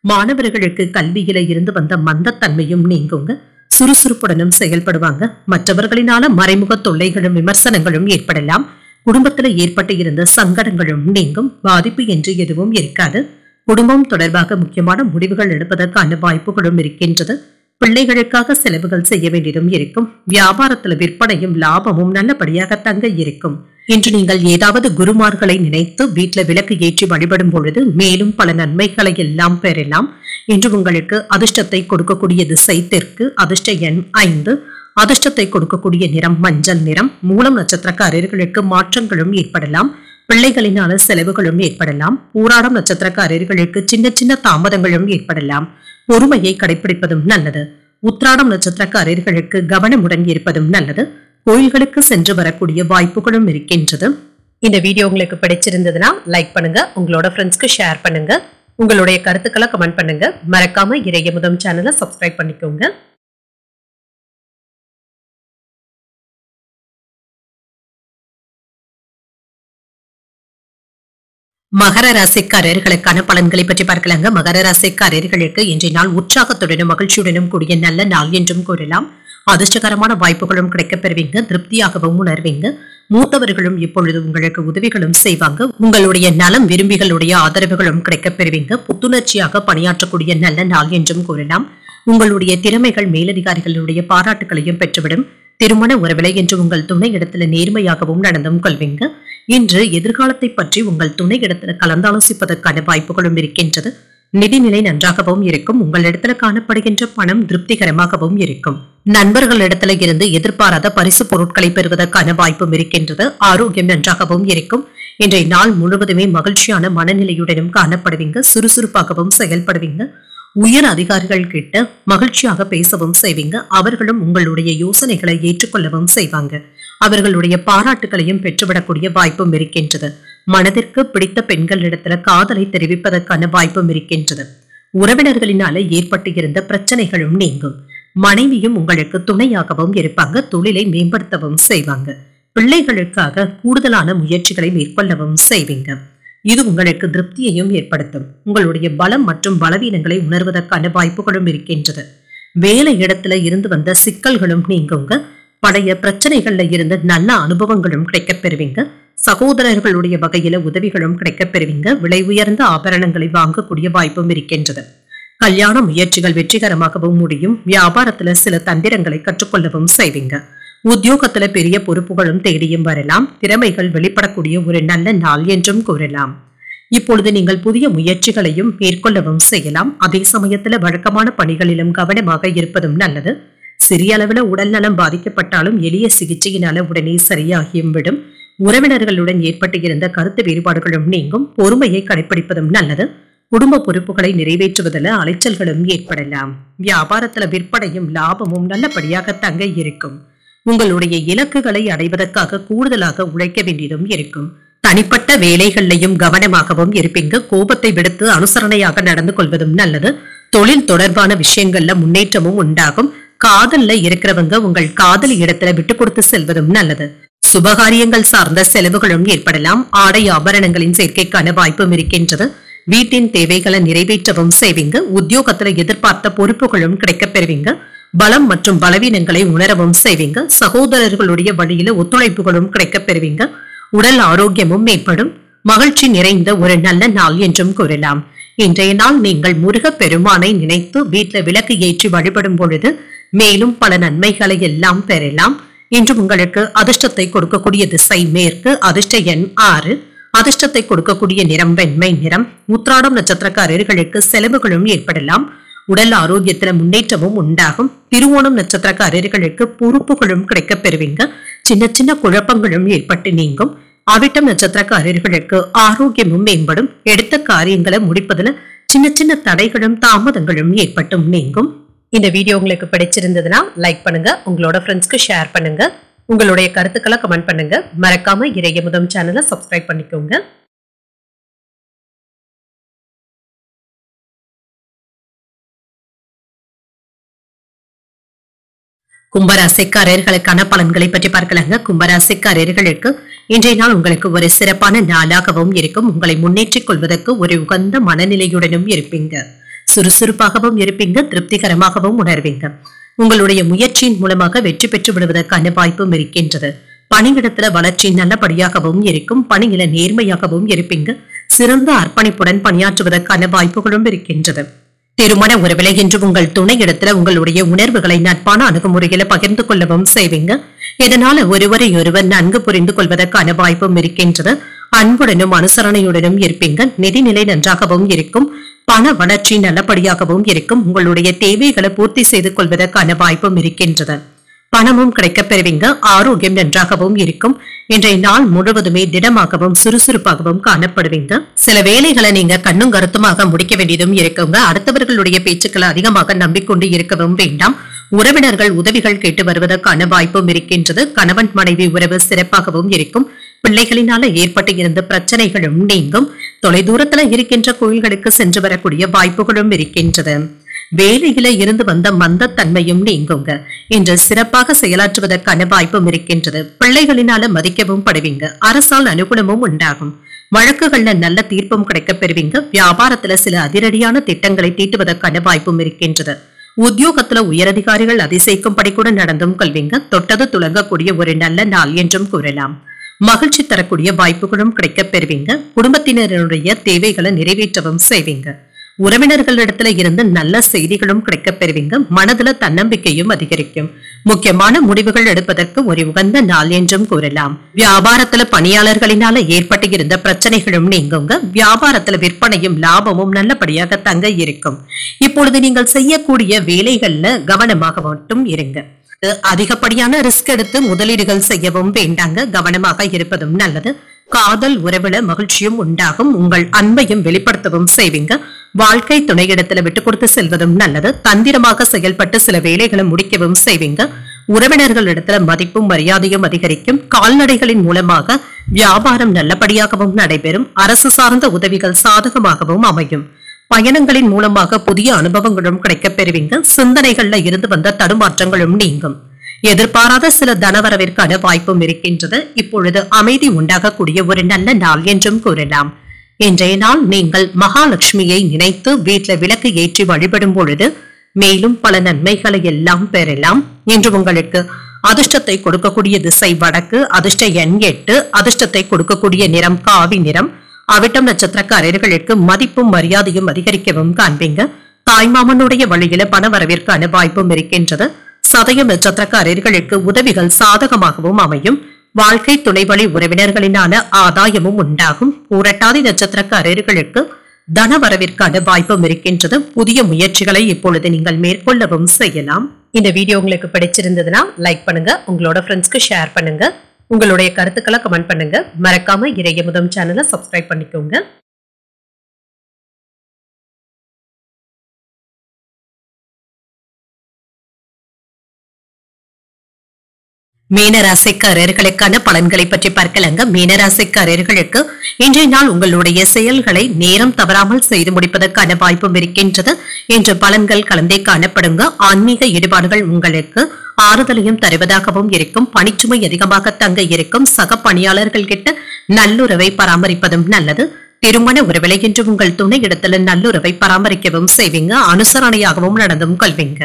மாணவர்களுக்கு கல்வியில இருந்து வந்த மந்தத்தன்மையும் நீங்குங்க. சுறுசுறுப்புடனும் செயல்படுவாங்க. மற்றவர்களினால மறைமுக தொல்லைகளும் விமர்சனங்களும் ஏற்படலாம். குடும்பத்துல ஏற்பட்டு இருந்த சங்கடங்களும் நீங்கும். பாதிப்பு என்று எதுவும் இருக்காது. குடும்பம் தொடர்பாக முக்கியமான முடிவுகள் எடுப்பதற்கான வாய்ப்புகளும் இருக்கின்றது. பிள்ளைகளுக்காக செலவுகள் செய்ய வேண்டியதும் இருக்கும். வியாபாரத்துல விற்பனையும் லாபமும் நல்லபடியாக தங்க இருக்கும். இன்று நீங்கள் ஏதாவது குருமார்களை நினைத்து வீட்டுல விளக்கு ஏற்றி வழிபடும் பொழுது மேலும் பல நன்மைகளை எல்லாம் பெறலாம். இன்று உங்களுக்கு அதிர்ஷ்டத்தை கொடுக்கக்கூடிய திசை தெற்கு. அதிர்ஷ்ட எண் 5. அதிர்ஷ்டத்தை கொடுக்கக்கூடிய நிறம் மஞ்சள் நிறம். மூலம் நட்சத்திரக்காரர்களுக்கு மாற்றங்களும் ஏற்படலாம். பிள்ளைகளினால செலவுகளும் ஏற்படலாம். பூராடம் நட்சத்திரக்காரர்களுக்கு சின்ன சின்ன தாமதங்களும் ஏற்படலாம். பொறுமையை கடைபிடிப்பதும் நல்லது. உத்திராடம் நட்சத்திரக்காரர்களுக்கு கவனமுடன் இருப்பதும் நல்லது. கோயில்களுக்கு சென்று வரக்கூடிய வாய்ப்புகளும் இருக்கின்றது. இந்த வீடியோ உங்களுக்கு பிடிச்சிருந்ததுன்னா லைக் பண்ணுங்க. உங்களோட ஃப்ரெண்ட்ஸ்க்கு ஷேர் பண்ணுங்க. உங்களுடைய கருத்துக்களை கமெண்ட் பண்ணுங்க. மறக்காம இறையமுதம் சேனலை சப்ஸ்கிரைப் பண்ணிக்கோங்க. மகர ராசிக்காரர்களுக்கான பலன்களை பற்றி பார்க்கலாங்க. மகர ராசிக்காரர்களுக்கு இன்றைய நாள் உற்சாகத்துடனும் மகிழ்ச்சியுடனும் கூடிய நல்ல நாள் என்றும் கூறலாம். அதிர்ஷ்டகரமான வாய்ப்புகளும் கிடைக்கப் பெறுவீங்க. திருப்தியாகவும் உணர்வீங்க. மூத்தவர்களும் இப்பொழுது உங்களுக்கு உதவிகளும் செய்வாங்க. உங்களுடைய நலம் விரும்பிகளுடைய ஆதரவுகளும் கிடைக்கப் பெறுவீங்க. புத்துணர்ச்சியாக பணியாற்றக்கூடிய நல்ல நாள் என்றும் கூறலாம். உங்களுடைய திறமைகள் மேலதிகாரிகளுடைய பாராட்டுகளையும் பெற்றுவிடும். திருமண உறவிலை என்று உங்கள் துணை இடத்துல நேர்மையாகவும் நடந்தும் கொள்வீங்க. இன்று எதிர்காலத்தை பற்றி உங்கள் துணை இடத்துல கலந்தாலோசிப்பதற்கான வாய்ப்புகளும் இருக்கின்றது. நிதிநிலை நன்றாகவும் இருக்கும். உங்களிடத்துல காணப்படுகின்ற பணம் திருப்திகரமாகவும் இருக்கும். நண்பர்களிடத்துல இருந்து எதிர்பாராத பரிசு பொருட்களை பெறுவதற்கான வாய்ப்பும் இருக்கின்றது. ஆரோக்கியம் நன்றாகவும் இருக்கும். இன்றைய நாள் முழுவதுமே மகிழ்ச்சியான மனநிலையுடனும் காணப்படுவீங்க. சுறுசுறுப்பாகவும் செயல்படுவீங்க. உயர் அதிகாரிகள் கிட்ட மகிழ்ச்சியாக பேசவும் செய்வீங்க. அவர்களும் உங்களுடைய யோசனைகளை ஏற்றுக்கொள்ளவும் செய்வாங்க. அவர்களுடைய பாராட்டுகளையும் பெற்றுவிடக்கூடிய வாய்ப்பும் இருக்கின்றது. மனதிற்கு பிடித்த பெண்களிடத்துல காதலை தெரிவிப்பதற்கான வாய்ப்பும் இருக்கின்றது. உறவினர்களினால ஏற்பட்டு இருந்த பிரச்சனைகளும் நீங்கும். மனைவியும் உங்களுக்கு துணையாகவும் இருப்பாங்க. தொழிலை மேம்படுத்தவும் செய்வாங்க. பிள்ளைகளுக்காக கூடுதலான முயற்சிகளை மேற்கொள்ளவும் செய்வீங்க. இது உங்களுக்கு திருப்தியையும் ஏற்படுத்தும். உங்களுடைய பலம் மற்றும் பலவீனங்களை உணர்வதற்கான வாய்ப்புகளும் இருக்கின்றது. வேலை இடத்துல இருந்து வந்த சிக்கல்களும் நீங்குங்க. பழைய பிரச்சனைகள்ல இருந்து நல்ல அனுபவங்களும் கிடைக்கப் பெறுவீங்க. சகோதரர்களுடைய வகையில உதவிகளும் கிடைக்கப் பெறுவீங்க. விலை உயர்ந்த ஆபரணங்களை வாங்கக்கூடிய வாய்ப்பும் இருக்கின்றது. கல்யாண முயற்சிகள் வெற்றிகரமாகவும் முடியும். வியாபாரத்துல சில தந்திரங்களை கற்றுக்கொள்ளவும் செய்வீங்க. உத்தியோகத்துல பெரிய பொறுப்புகளும் தேடியும் வரலாம். திறமைகள் வெளிப்படக்கூடிய ஒரு நல்ல நாள் என்றும் கூறலாம். இப்பொழுது நீங்கள் புதிய முயற்சிகளையும் மேற்கொள்ளவும் செய்யலாம். அதே சமயத்துல வழக்கமான பணிகளிலும் கவனமாக இருப்பதும் நல்லது. சிறிய அளவுல உடல் நலம் பாதிக்கப்பட்டாலும் எளிய சிகிச்சையினால உடனே சரியாகியும் விடும். உறவினர்களுடன் ஏற்பட்டு இருந்த கருத்து வேறுபாடுகளும் நீங்கும். பொறுமையை கடைபிடிப்பதும் நல்லது. குடும்ப பொறுப்புகளை நிறைவேற்றுவதில் அலைச்சல்களும் ஏற்படலாம். வியாபாரத்துல விற்பனையும் லாபமும் நல்லபடியாக தங்க இருக்கும். உங்களுடைய இலக்குகளை அடைவதற்காக கூடுதலாக உழைக்க வேண்டியதும் இருக்கும். தனிப்பட்ட வேலைகள்லையும் கவனமாகவும் இருப்பீங்க. கோபத்தை விடுத்து அனுசரணையாக நடந்து கொள்வதும் நல்லது. தொழில் தொடர்பான விஷயங்கள்ல முன்னேற்றமும் உண்டாகும். காதல்ல இருக்கிறவங்க உங்கள் காதலி இடத்துல விட்டு கொடுத்து செல்வதும் நல்லது. சுபகாரியங்கள் சார்ந்த செலவுகளும் ஏற்படலாம். ஆடை ஆபரணங்களின் சேர்க்கைக்கான வாய்ப்பும் இருக்கின்றது. வீட்டின் தேவைகளை நிறைவேற்றவும் செய்வீங்க. உத்தியோகத்துல எதிர்பார்த்த பொறுப்புகளும் கிடைக்கப் பெறுவீங்க. பலம் மற்றும் பலவீனங்களை உணரவும் செய்வீங்க. சகோதரர்களுடைய வழியில ஒத்துழைப்புகளும் கிடைக்கப் பெறுவீங்க. உடல் ஆரோக்கியமும் மேம்படும். மகிழ்ச்சி நிறைந்த ஒரு நல்ல நாள் என்றும் கூறலாம். இன்றைய நாள் நீங்கள் முருகப் பெருமானை நினைத்து வீட்டுல விளக்கு ஏற்றி வழிபடும் பொழுது மேலும் பல நன்மைகளை எல்லாம் பெறலாம். இன்று உங்களுக்கு அதிர்ஷ்டத்தை கொடுக்கக்கூடிய திசை மேற்கு. அதிர்ஷ்ட எண் 6. அதிர்ஷ்டத்தை கொடுக்கக்கூடிய நிறம் வெண்மை நிறம். உத்திராடம் நட்சத்திரக்காரர்களுக்கு செலவுகளும் ஏற்படலாம். உடல் ஆரோக்கியத்துல முன்னேற்றமும் உண்டாகும். திருவோணம் நட்சத்திரக்காரர்களுக்கு பொறுப்புகளும் கிடைக்கப் பெறுவீங்க. சின்ன சின்ன குழப்பங்களும் ஏற்பட்டு நீங்கும். அவிட்டம் நட்சத்திரக்காரர்களுக்கு ஆரோக்கியமும் மேம்படும். எடுத்த காரியங்களை முடிப்பதுல சின்ன சின்ன தடைகளும் தாமதங்களும் ஏற்பட்டும் நீங்கும். இந்த வீடியோ உங்களுக்கு பிடிச்சிருந்ததுன்னா லைக் பண்ணுங்க. உங்களோட ஃப்ரெண்ட்ஸ்க்கு ஷேர் பண்ணுங்க. உங்களுடைய கருத்துக்களை கமெண்ட் பண்ணுங்க. மறக்காம இறையமுதம் சேனலை சப்ஸ்கிரைப் பண்ணிக்கோங்க. கும்பராசிக்காரர்களுக்கான பலன்களை பற்றி பார்க்கலாங்க. கும்பராசிக்காரர்களுக்கு இன்றைய நாள் உங்களுக்கு ஒரு சிறப்பான நாளாகவும் இருக்கும். உங்களை முன்னேற்றிக் கொள்வதற்கு ஒரு உகந்த மனநிலையுடனும் இருப்பீங்க. சுறுசுறுப்பாகவும் இருப்பீங்க. திருப்திகரமாகவும் உணர்வீங்க. உங்களுடைய முயற்சியின் மூலமாக வெற்றி பெற்று விடுவதற்கான வாய்ப்பும் இருக்கின்றது. பணியிடத்துல வளர்ச்சி நல்லபடியாகவும் இருக்கும். பணியில நேர்மையாகவும் இருப்பீங்க. சிறந்த அர்ப்பணிப்புடன் பணியாற்றுவதற்கான வாய்ப்புகளும் இருக்கின்றது. திருமண உறவிலை என்று உங்கள் துணை இடத்துல உங்களுடைய உணர்வுகளை நட்பான அணுகுமுறையில பகிர்ந்து கொள்ளவும் செய்வீங்க. இதனால ஒருவரை ஒருவர் நன்கு புரிந்து கொள்வதற்கான வாய்ப்பும் இருக்கின்றது. அன்புடனும் அனுசரணையுடனும் இருப்பீங்க. நிதிநிலை நன்றாகவும் இருக்கும். பண வளர்ச்சி நல்லபடியாகவும் இருக்கும். உங்களுடைய தேவைகளை பூர்த்தி செய்து கொள்வதற்கான வாய்ப்பும் இருக்கின்றது. பணமும் கிடைக்கப் பெறுவீங்க. ஆரோக்கியம் நன்றாகவும் இருக்கும். இன்றைய நாள் முழுவதுமே திடமாகவும் சுறுசுறுப்பாகவும் காணப்படுவீங்க. சில வேலைகளை நீங்க கண்ணும் கருத்துமாக முடிக்க வேண்டியதும் இருக்குங்க. அடுத்தவர்களுடைய பேச்சுக்களை அதிகமாக நம்பிக்கொண்டு இருக்கவும் வேண்டாம். உறவினர்கள் உதவிகள் கேட்டு வருவதற்கான வாய்ப்பும் இருக்கின்றது. கணவன் மனைவி உறவு சிறப்பாகவும் இருக்கும். பிள்ளைகளினால ஏற்பட்டு இருந்த பிரச்சனைகளும் நீங்கும். தொலைதூரத்துல இருக்கின்ற கோயில்களுக்கு சென்று வரக்கூடிய வாய்ப்புகளும் இருக்கின்றது. வேலையில இருந்து வந்த மந்தத்தன்மையும் நீங்குங்க. இன்று சிறப்பாக செயலாற்றுவதற்கான வாய்ப்பும் இருக்கின்றது. பிள்ளைகளினால மதிக்கவும் படுவீங்க. அரசால் அனுகூலமும் உண்டாகும். வழக்குகள்ல நல்ல தீர்ப்பும் கிடைக்கப் பெறுவீங்க. வியாபாரத்துல சில அதிரடியான திட்டங்களை தீட்டுவதற்கான வாய்ப்பும் இருக்கின்றது. உத்தியோகத்துல உயரதிகாரிகள் அதிசயிக்கும்படி கூட நடந்தும் கொள்வீங்க. தொட்டது துளங்கக்கூடிய ஒரு நல்ல நாள் என்றும் கூறலாம். மகிழ்ச்சி தரக்கூடிய வாய்ப்புகளும் கிடைக்கப் பெறுவீங்க. குடும்பத்தினருடைய தேவைகளை நிறைவேற்றவும் செய்வீங்க. உறவினர்களிடத்துல இருந்து நல்ல செய்திகளும் கிடைக்கப் பெறுவீங்க. மனதுல தன்னம்பிக்கையும் அதிகரிக்கும். முக்கியமான முடிவுகள் எடுப்பதற்கு ஒரு உகந்த நாள் என்றும் கூறலாம். வியாபாரத்துல பணியாளர்களினால ஏற்பட்டு இருந்த பிரச்சனைகளும் நீங்குங்க. வியாபாரத்துல விற்பனையும் லாபமும் நல்லபடியாக தங்க இருக்கும். இப்பொழுது நீங்கள் செய்யக்கூடிய வேலைகள்ல கவனமாக மட்டும் இருங்க. அதிகப்படியான ரிஸ்க் எடுத்து முதலீடுகள் செய்யவும் வேண்டாங்க. கவனமாக இருப்பதும் நல்லது. காதல் உறவுல மகிழ்ச்சியும் உண்டாகும். உங்கள் அன்பையும் வெளிப்படுத்தவும் செய்வீங்க. வாழ்க்கை துணையிடத்துல விட்டு கொடுத்து செல்வதும் நல்லது. தந்திரமாக செயல்பட்டு சில வேலைகளை முடிக்கவும் செய்வீங்க. உறவினர்களிடத்துல மதிப்பும் மரியாதையும் அதிகரிக்கும். கால்நடைகளின் மூலமாக வியாபாரம் நல்லபடியாகவும் நடைபெறும். அரசு சார்ந்த உதவிகள் சாதகமாகவும் அமையும். பயணங்களின் மூலமாக புதிய அனுபவங்களும் கிடைக்கப் பெறுவீங்க. சிந்தனைகள்ல இருந்து வந்த தடுமாற்றங்களும் நீங்கும். எதிர்பாராத சில தனவரவிற்கான வாய்ப்பும் இருக்கின்றது. இப்பொழுது அமைதி உண்டாகக்கூடிய ஒரு நல்ல நாள் என்றும் கூறலாம். இன்றைய நாள் நீங்கள் மகாலட்சுமியை நினைத்து வீட்டுல விளக்கு ஏற்றி வழிபடும் பொழுது மேலும் பல நன்மைகளை எல்லாம் பெறலாம். இன்று உங்களுக்கு அதிர்ஷ்டத்தை கொடுக்கக்கூடிய திசை வடக்கு. அதிர்ஷ்ட எண் 8. அதிர்ஷ்டத்தை கொடுக்கக்கூடிய நிறம் காவி நிறம். அவிட்டம் நட்சத்திரக்காரர்களுக்கு மதிப்பும் மரியாதையும் அதிகரிக்கவும் காண்பீங்க. தாய்மாமனுடைய வழியில பண வரவிற்கான வாய்ப்பும் இருக்கின்றது. சதயம் நட்சத்திரக்காரர்களுக்கு உதவிகள் சாதகமாகவும் அமையும். வாழ்க்கை துணைவழி உறவினர்களினால ஆதாயமும் உண்டாகும். பூரட்டாதி நட்சத்திரக்காரர்களுக்கு தன வரவிற்கான வாய்ப்பும் இருக்கின்றது. புதிய முயற்சிகளை இப்பொழுது நீங்கள் மேற்கொள்ளவும் செய்யலாம். இந்த வீடியோ உங்களுக்கு பிடிச்சிருந்ததுன்னா லைக் பண்ணுங்க. உங்களோட ஃப்ரெண்ட்ஸ்க்கு ஷேர் பண்ணுங்க. உங்களுடைய கருத்துக்களை கமெண்ட் பண்ணுங்க. மறக்காம இறையமுதம் சேனலை சப்ஸ்கிரைப் பண்ணிக்கோங்க. மீனராசிக்காரர்களுக்கான பலன்களை பற்றி பார்க்கலாங்க. மீனராசிக்காரர்களுக்கு இன்றைய நாள் உங்களுடைய செயல்களை நேரம் தவறாமல் செய்து முடிப்பதற்கான வாய்ப்பும் இருக்கின்றது என்று பலன்கள் கலந்தே காணப்படுங்க. ஆன்மீக ஈடுபாடுகள் உங்களுக்கு ஆறுதலையும் தருவதாகவும் இருக்கும். பணிச்சுமை அதிகமாக தங்க இருக்கும். சக பணியாளர்கள் கிட்ட நல்லுறவை பராமரிப்பதும் நல்லது. திருமண உறவிலை என்று உங்கள் துணை இடத்துல நல்லுறவை பராமரிக்கவும் செய்வீங்க. அனுசரணையாகவும் நடந்தும் கொள்வீங்க.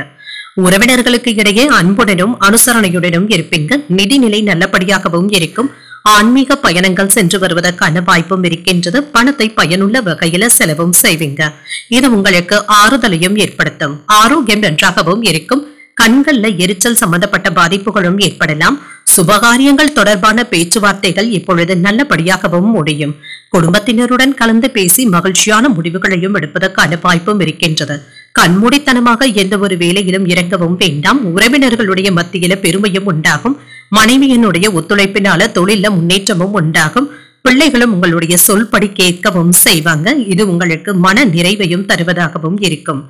உறவினர்களுக்கு இடையே அன்புடனும் அனுசரணையுடனும் இருப்பீங்க. நிதிநிலை நல்லபடியாகவும் இருக்கும். ஆன்மீக பயணங்கள் சென்று வருவதற்கான வாய்ப்பும் இருக்கின்றது. பணத்தை பயனுள்ள வகையில செலவும் செய்வீங்க. இது உங்களுக்கு ஆறுதலையும் ஏற்படுத்தும். ஆரோக்கியம் நன்றாகவும் இருக்கும். கண்கள்ல எரிச்சல் சம்பந்தப்பட்ட பாதிப்புகளும் ஏற்படலாம். சுபகாரியங்கள் தொடர்பான பேச்சுவார்த்தைகள் இப்பொழுது நல்லபடியாகவும் முடியும். குடும்பத்தினருடன் கலந்து பேசி மகிழ்ச்சியான முடிவுகளையும் எடுப்பதற்கான வாய்ப்பும் இருக்கின்றது. கண்மூடித்தனமாக எந்த ஒரு வேலையிலும் இறங்கவும் வேண்டாம். உறவினர்களுடைய மத்தியில பெருமையும் உண்டாகும். மனைவியினுடைய ஒத்துழைப்பினால தொழில முன்னேற்றமும் உண்டாகும். பிள்ளைகளும் உங்களுடைய சொல்படி கேட்கவும் செய்வாங்க. இது உங்களுக்கு மன நிறைவையும் தருவதாகவும் இருக்கும்.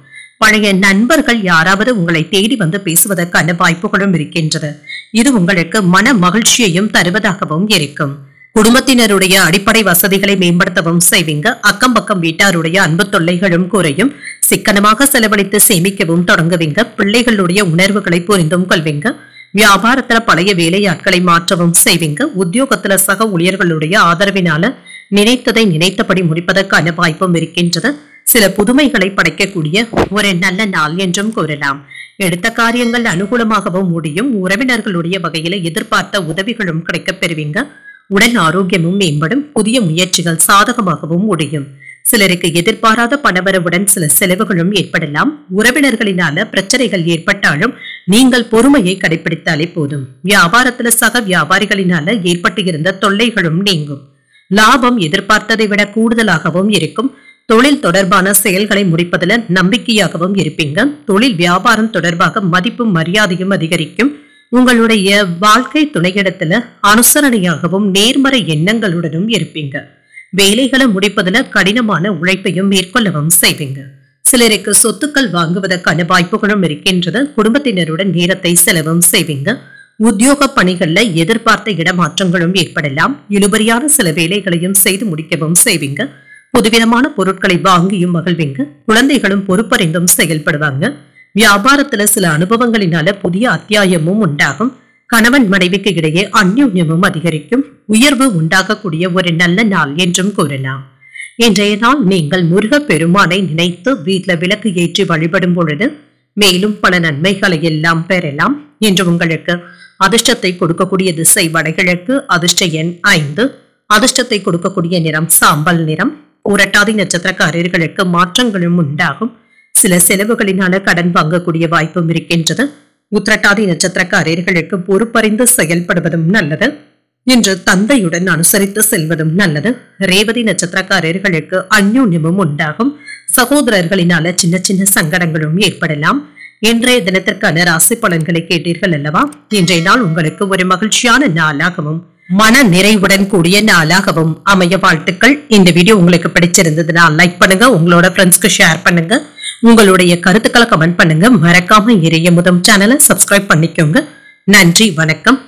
பழைய நண்பர்கள் யாராவது உங்களை தேடி வந்து பேசுவதற்கான வாய்ப்புகளும் இருக்கின்றது. இது உங்களுக்கு மன மகிழ்ச்சியையும் தருவதாகவும் இருக்கும். குடும்பத்தினருடைய அடிப்படை வசதிகளை மேம்படுத்தவும் செய்வீங்க. அக்கம் பக்கம் வீட்டாருடைய அன்பு தொல்லைகளும் குறையும். சிக்கனமாக செலவழித்து சேமிக்கவும் தொடங்குவீங்க. பிள்ளைகளுடைய உணர்வுகளை புரிந்தும் கொள்வீங்க. வியாபாரத்துல பழைய வேலையாட்களை மாற்றவும் செய்வீங்க. உத்தியோகத்துல சக ஊழியர்களுடைய ஆதரவினால நினைத்ததை நினைத்தபடி முடிப்பதற்கான வாய்ப்பும் இருக்கின்றது. சில புதுமைகளை படைக்கக்கூடிய ஒரு நல்ல நாள் என்றும் கூறலாம். எடுத்த காரியங்கள் அனுகூலமாகவும் முடியும். உறவினர்களுடைய வகையில எதிர்பார்த்த உதவிகளும் கிடைக்கப் பெறுவீங்க. உடல் ஆரோக்கியமும் மேம்படும். புதிய முயற்சிகள் சாதகமாகவும் முடியும். சிலருக்கு எதிர்பாராத பணவரவுடன் சில செலவுகளும் ஏற்படலாம். உறவினர்களினால பிரச்சனைகள் ஏற்பட்டாலும் நீங்கள் பொறுமையை கடைபிடித்தாலே போதும். வியாபாரத்துல சக வியாபாரிகளினால ஏற்பட்டு இருந்த தொல்லைகளும் நீங்கும். லாபம் எதிர்பார்த்ததை விட கூடுதலாகவும் இருக்கும். தொழில் தொடர்பான செயல்களை முடிப்பதில் நம்பிக்கையாகவும் இருப்பீங்க. தொழில் வியாபாரம் தொடர்பாக மதிப்பும் மரியாதையும் அதிகரிக்கும். உங்களுடைய வாழ்க்கை துணையிடத்துல அனுசரணையாகவும் நேர்மறை எண்ணங்களுடனும் இருப்பீங்க. வேலைகளை முடிப்பதில் கடினமான உழைப்பையும் மேற்கொள்ளவும் செய்வீங்க. சிலருக்கு சொத்துக்கள் வாங்குவதற்கான வாய்ப்புகளும் இருக்கின்றது. குடும்பத்தினருடன் நேரத்தை செலவும் செய்வீங்க. உத்தியோக பணிகள்ல எதிர்பார்த்த இடமாற்றங்களும் ஏற்படலாம். இழுபறியான சில வேலைகளையும் செய்து முடிக்கவும் செய்வீங்க. புதுவிதமான பொருட்களை வாங்கியும் மகிழ்வீங்க. குழந்தைகளும் பொறுப்பறிந்தும் செயல்படுவாங்க. வியாபாரத்துல சில அனுபவங்களினால புதிய அத்தியாயமும் உண்டாகும். கணவன் மனைவிக்கு இடையே அந்யோன்யமும் அதிகரிக்கும். உயர்வு உண்டாகக்கூடிய ஒரு நல்ல நாள் என்றும் கூறலாம். இன்றைய நாள் நீங்கள் முருக பெருமானை நினைத்து வீட்டுல விளக்கு ஏற்றி வழிபடும் பொழுது மேலும் பல நன்மைகளை எல்லாம் பெறலாம். என்று உங்களுக்கு அதிர்ஷ்டத்தை கொடுக்கக்கூடிய திசை வடகிழக்கு. அதிர்ஷ்ட எண் 5. அதிர்ஷ்டத்தை கொடுக்கக்கூடிய நிறம் சாம்பல் நிறம். உரட்டாதி நட்சத்திரக்காரர்களுக்கு மாற்றங்களும் உண்டாகும். சில செலவுகளினால கடன் வாங்கக்கூடிய வாய்ப்பும் இருக்கின்றது. உத்திரட்டாதி நட்சத்திரக்காரர்களுக்கு பொறுப்பறிந்து செயல்படுவதும் நல்லது. இன்று தந்தையுடன் அனுசரித்து செல்வதும் நல்லது. ரேவதி நட்சத்திரக்காரர்களுக்கு அந்யோன்யமும் உண்டாகும். சகோதரர்களினால சின்ன சின்ன சங்கடங்களும் ஏற்படலாம். இன்றைய தினத்திற்கான ராசி பலன்களை கேட்டீர்கள் அல்லவா? இன்றைய நாள் உங்களுக்கு ஒரு மகிழ்ச்சியான நாளாகவும் மன நிறைவுடன் கூடிய நாளாகவும் அமைய வாழ்த்துக்கள். இந்த வீடியோ உங்களுக்கு பிடிச்சிருந்ததுன்னா லைக் பண்ணுங்க. உங்களோட ஃப்ரெண்ட்ஸ்க்கு ஷேர் பண்ணுங்க. உங்களுடைய கருத்துக்களை கமெண்ட் பண்ணுங்க. மறக்காம இறைய முதம் சேனலை சப்ஸ்கிரைப் பண்ணிக்கோங்க. நன்றி, வணக்கம்.